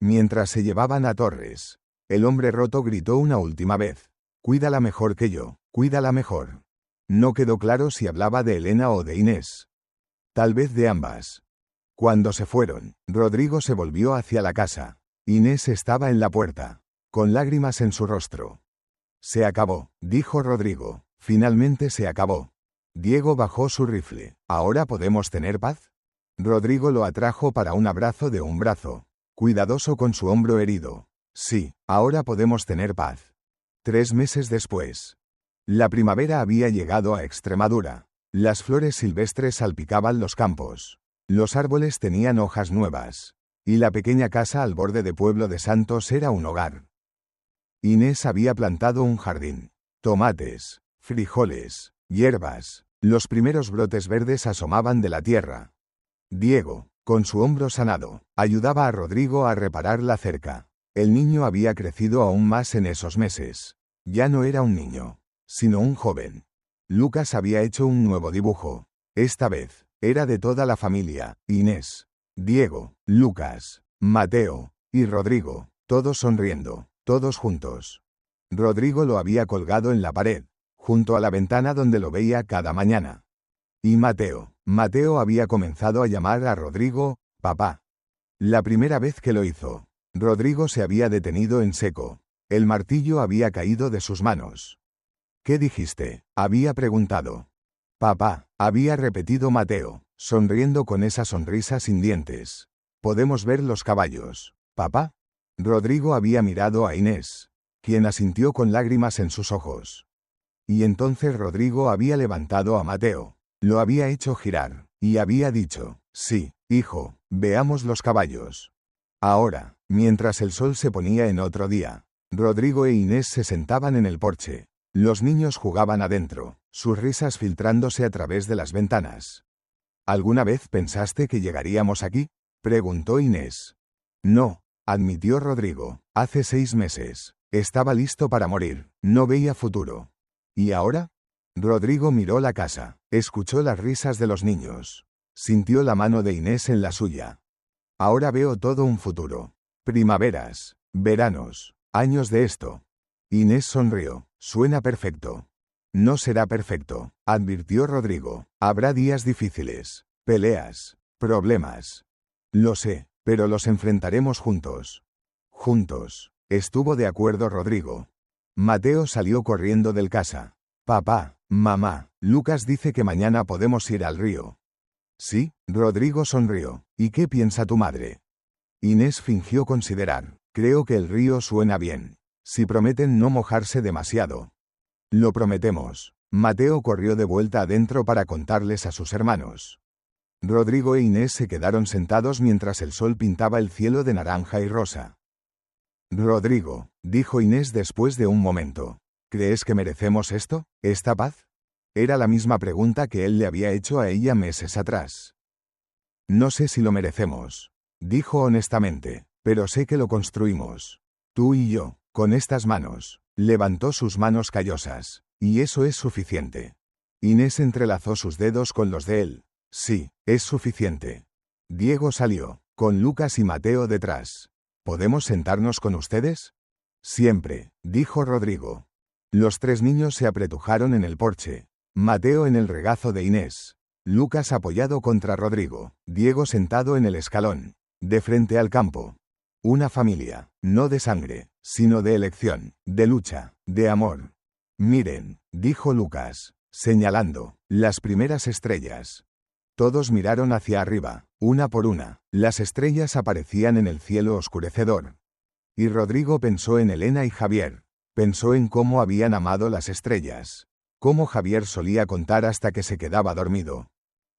Mientras se llevaban a Torres, el hombre roto gritó una última vez. Cuídala mejor que yo, cuídala mejor. No quedó claro si hablaba de Elena o de Inés. Tal vez de ambas. Cuando se fueron, Rodrigo se volvió hacia la casa. Inés estaba en la puerta, con lágrimas en su rostro. Se acabó, dijo Rodrigo. Finalmente se acabó. Diego bajó su rifle. ¿Ahora podemos tener paz? Rodrigo lo atrajo para un abrazo de un brazo, cuidadoso con su hombro herido. Sí, ahora podemos tener paz. 3 meses después. La primavera había llegado a Extremadura. Las flores silvestres salpicaban los campos. Los árboles tenían hojas nuevas. Y la pequeña casa al borde de Pueblo de Santos era un hogar. Inés había plantado un jardín. Tomates, frijoles, hierbas. Los primeros brotes verdes asomaban de la tierra. Diego, con su hombro sanado, ayudaba a Rodrigo a reparar la cerca. El niño había crecido aún más en esos meses. Ya no era un niño, sino un joven. Lucas había hecho un nuevo dibujo. Esta vez, era de toda la familia: Inés, Diego, Lucas, Mateo y Rodrigo, todos sonriendo, todos juntos. Rodrigo lo había colgado en la pared, junto a la ventana donde lo veía cada mañana. Y Mateo había comenzado a llamar a Rodrigo papá. La primera vez que lo hizo, Rodrigo se había detenido en seco. El martillo había caído de sus manos. ¿Qué dijiste?, había preguntado. Papá, había repetido Mateo, sonriendo con esa sonrisa sin dientes. ¿Podemos ver los caballos, papá? Rodrigo había mirado a Inés, quien asintió con lágrimas en sus ojos. Y entonces Rodrigo había levantado a Mateo, lo había hecho girar, y había dicho: sí, hijo, veamos los caballos. Ahora, mientras el sol se ponía en otro día, Rodrigo e Inés se sentaban en el porche. Los niños jugaban adentro, sus risas filtrándose a través de las ventanas. ¿Alguna vez pensaste que llegaríamos aquí?, preguntó Inés. No, admitió Rodrigo. Hace 6 meses. Estaba listo para morir, no veía futuro. ¿Y ahora? Rodrigo miró la casa, escuchó las risas de los niños. Sintió la mano de Inés en la suya. Ahora veo todo un futuro. Primaveras, veranos, años de esto. Inés sonrió. Suena perfecto. No será perfecto, advirtió Rodrigo. Habrá días difíciles, peleas, problemas. Lo sé, pero los enfrentaremos juntos. Juntos. Estuvo de acuerdo Rodrigo. Mateo salió corriendo del casa. Papá, mamá, Lucas dice que mañana podemos ir al río. Sí, Rodrigo sonrió. ¿Y qué piensa tu madre? Inés fingió considerar. Creo que el río suena bien. Si prometen no mojarse demasiado. Lo prometemos. Mateo corrió de vuelta adentro para contarles a sus hermanos. Rodrigo e Inés se quedaron sentados mientras el sol pintaba el cielo de naranja y rosa. Rodrigo, dijo Inés después de un momento, ¿crees que merecemos esto, esta paz? Era la misma pregunta que él le había hecho a ella meses atrás. No sé si lo merecemos, dijo honestamente, pero sé que lo construimos. Tú y yo. Con estas manos. Levantó sus manos callosas. Y eso es suficiente. Inés entrelazó sus dedos con los de él. Sí, es suficiente. Diego salió, con Lucas y Mateo detrás. ¿Podemos sentarnos con ustedes? Siempre, dijo Rodrigo. Los tres niños se apretujaron en el porche. Mateo en el regazo de Inés. Lucas apoyado contra Rodrigo. Diego sentado en el escalón. De frente al campo. Una familia, no de sangre, sino de elección, de lucha, de amor. Miren, dijo Lucas, señalando, las primeras estrellas. Todos miraron hacia arriba, una por una. Las estrellas aparecían en el cielo oscurecedor. Y Rodrigo pensó en Elena y Javier. Pensó en cómo habían amado las estrellas. Cómo Javier solía contar hasta que se quedaba dormido.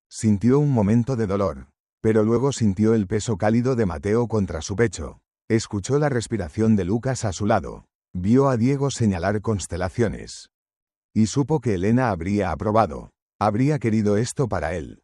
Sintió un momento de dolor. Pero luego sintió el peso cálido de Mateo contra su pecho. Escuchó la respiración de Lucas a su lado. Vio a Diego señalar constelaciones. Y supo que Elena habría aprobado. Habría querido esto para él.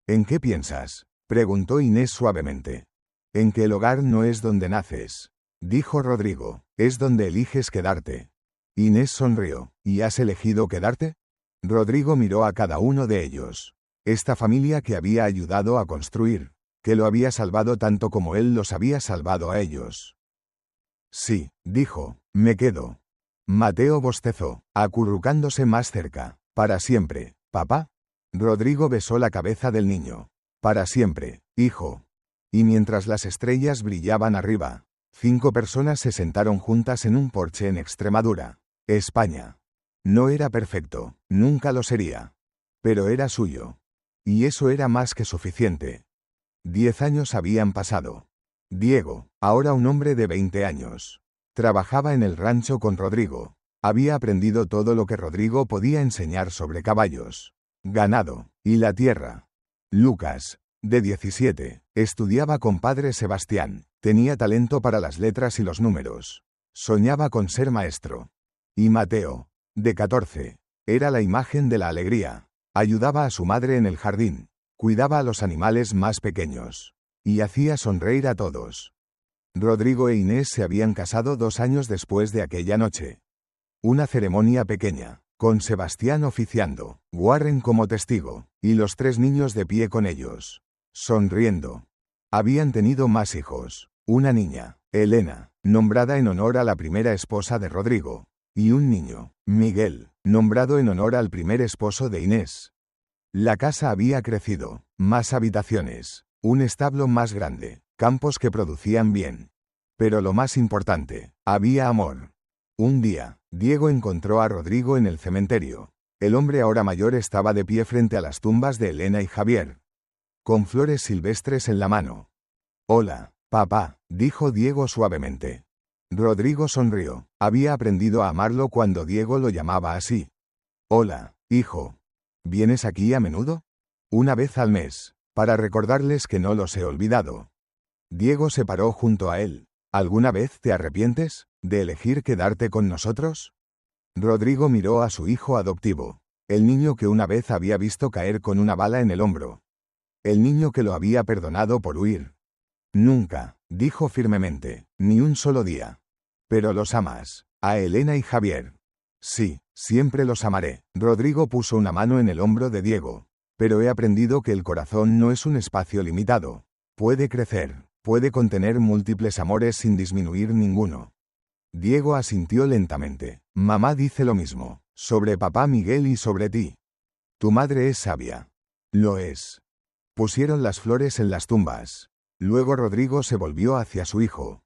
¿En qué piensas?, preguntó Inés suavemente. En que el hogar no es donde naces, dijo Rodrigo, es donde eliges quedarte. Inés sonrió. ¿Y has elegido quedarte? Rodrigo miró a cada uno de ellos. Esta familia que había ayudado a construir, que lo había salvado tanto como él los había salvado a ellos. Sí, dijo, me quedo. Mateo bostezó, acurrucándose más cerca. Para siempre, papá. Rodrigo besó la cabeza del niño. Para siempre, hijo. Y mientras las estrellas brillaban arriba, 5 personas se sentaron juntas en un porche en Extremadura, España. No era perfecto, nunca lo sería. Pero era suyo. Y eso era más que suficiente. 10 años habían pasado. Diego, ahora un hombre de 20 años. Trabajaba en el rancho con Rodrigo. Había aprendido todo lo que Rodrigo podía enseñar sobre caballos, ganado, y la tierra. Lucas, de 17, estudiaba con padre Sebastián. Tenía talento para las letras y los números. Soñaba con ser maestro. Y Mateo, de 14, era la imagen de la alegría. Ayudaba a su madre en el jardín. Cuidaba a los animales más pequeños. Y hacía sonreír a todos. Rodrigo e Inés se habían casado 2 años después de aquella noche. Una ceremonia pequeña, con Sebastián oficiando, Warren como testigo, y los 3 niños de pie con ellos, sonriendo. Habían tenido más hijos. Una niña, Elena, nombrada en honor a la primera esposa de Rodrigo. Y un niño, Miguel, nombrado en honor al primer esposo de Inés. La casa había crecido, más habitaciones, un establo más grande, campos que producían bien. Pero lo más importante, había amor. Un día, Diego encontró a Rodrigo en el cementerio. El hombre ahora mayor estaba de pie frente a las tumbas de Elena y Javier, con flores silvestres en la mano. Hola, papá, dijo Diego suavemente. Rodrigo sonrió. Había aprendido a amarlo cuando Diego lo llamaba así. Hola, hijo. ¿Vienes aquí a menudo? Una vez al mes, para recordarles que no los he olvidado. Diego se paró junto a él. ¿Alguna vez te arrepientes de elegir quedarte con nosotros? Rodrigo miró a su hijo adoptivo, el niño que una vez había visto caer con una bala en el hombro. El niño que lo había perdonado por huir. Nunca, dijo firmemente, ni un solo día. Pero los amas, a Elena y Javier. Sí, siempre los amaré. Rodrigo puso una mano en el hombro de Diego. Pero he aprendido que el corazón no es un espacio limitado. Puede crecer, puede contener múltiples amores sin disminuir ninguno. Diego asintió lentamente. Mamá dice lo mismo, sobre papá Miguel y sobre ti. Tu madre es sabia. Lo es. Pusieron las flores en las tumbas. Luego Rodrigo se volvió hacia su hijo.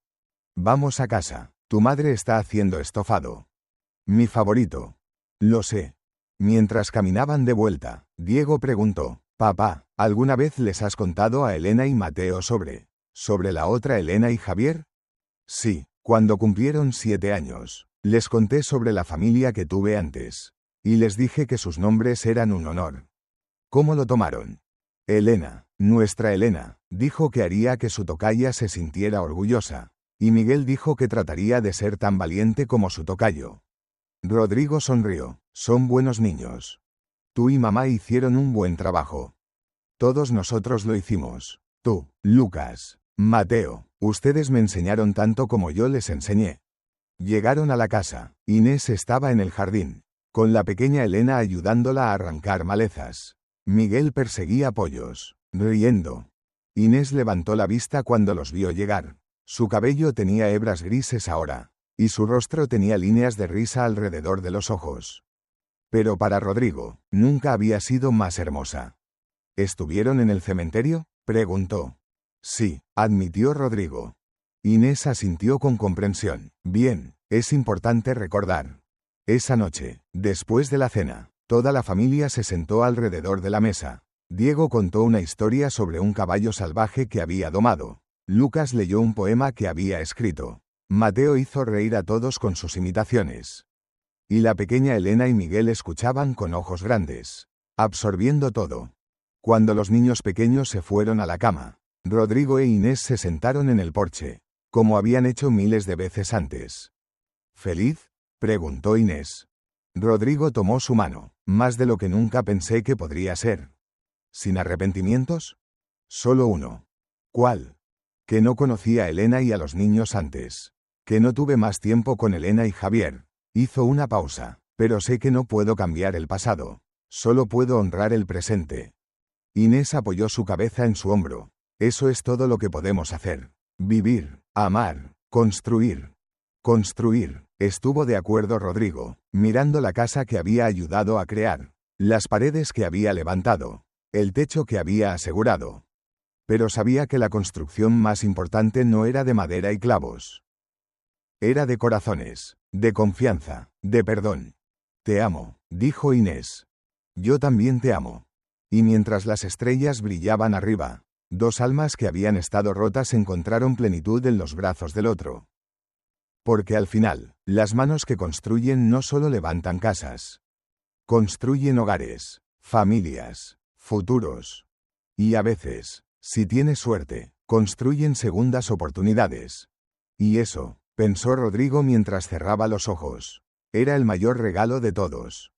Vamos a casa. Tu madre está haciendo estofado. Mi favorito. Lo sé. Mientras caminaban de vuelta, Diego preguntó, papá, ¿alguna vez les has contado a Elena y Mateo sobre la otra Elena y Javier? Sí, cuando cumplieron 7 años, les conté sobre la familia que tuve antes. Y les dije que sus nombres eran un honor. ¿Cómo lo tomaron? Elena, nuestra Elena, dijo que haría que su tocaya se sintiera orgullosa. Y Miguel dijo que trataría de ser tan valiente como su tocayo. Rodrigo sonrió. Son buenos niños. Tú y mamá hicieron un buen trabajo. Todos nosotros lo hicimos. Tú, Lucas, Mateo, ustedes me enseñaron tanto como yo les enseñé. Llegaron a la casa. Inés estaba en el jardín, con la pequeña Elena ayudándola a arrancar malezas. Miguel perseguía pollos, riendo. Inés levantó la vista cuando los vio llegar. Su cabello tenía hebras grises ahora, y su rostro tenía líneas de risa alrededor de los ojos. Pero para Rodrigo, nunca había sido más hermosa. ¿Estuvieron en el cementerio?, preguntó. Sí, admitió Rodrigo. Inés asintió con comprensión. Bien, es importante recordar. Esa noche, después de la cena, toda la familia se sentó alrededor de la mesa. Diego contó una historia sobre un caballo salvaje que había domado. Lucas leyó un poema que había escrito. Mateo hizo reír a todos con sus imitaciones. Y la pequeña Elena y Miguel escuchaban con ojos grandes, absorbiendo todo. Cuando los niños pequeños se fueron a la cama, Rodrigo e Inés se sentaron en el porche, como habían hecho miles de veces antes. ¿Feliz?, preguntó Inés. Rodrigo tomó su mano. Más de lo que nunca pensé que podría ser. ¿Sin arrepentimientos? Solo uno. ¿Cuál? Que no conocía a Elena y a los niños antes. Que no tuve más tiempo con Elena y Javier. Hizo una pausa. Pero sé que no puedo cambiar el pasado. Solo puedo honrar el presente. Inés apoyó su cabeza en su hombro. Eso es todo lo que podemos hacer. Vivir, amar, construir. Construir. Estuvo de acuerdo Rodrigo, mirando la casa que había ayudado a crear, las paredes que había levantado, el techo que había asegurado. Pero sabía que la construcción más importante no era de madera y clavos. Era de corazones, de confianza, de perdón. Te amo, dijo Inés. Yo también te amo. Y mientras las estrellas brillaban arriba, dos almas que habían estado rotas encontraron plenitud en los brazos del otro. Porque al final, las manos que construyen no solo levantan casas. Construyen hogares, familias, futuros. Y a veces, si tienes suerte, construyen segundas oportunidades. Y eso, pensó Rodrigo mientras cerraba los ojos, era el mayor regalo de todos.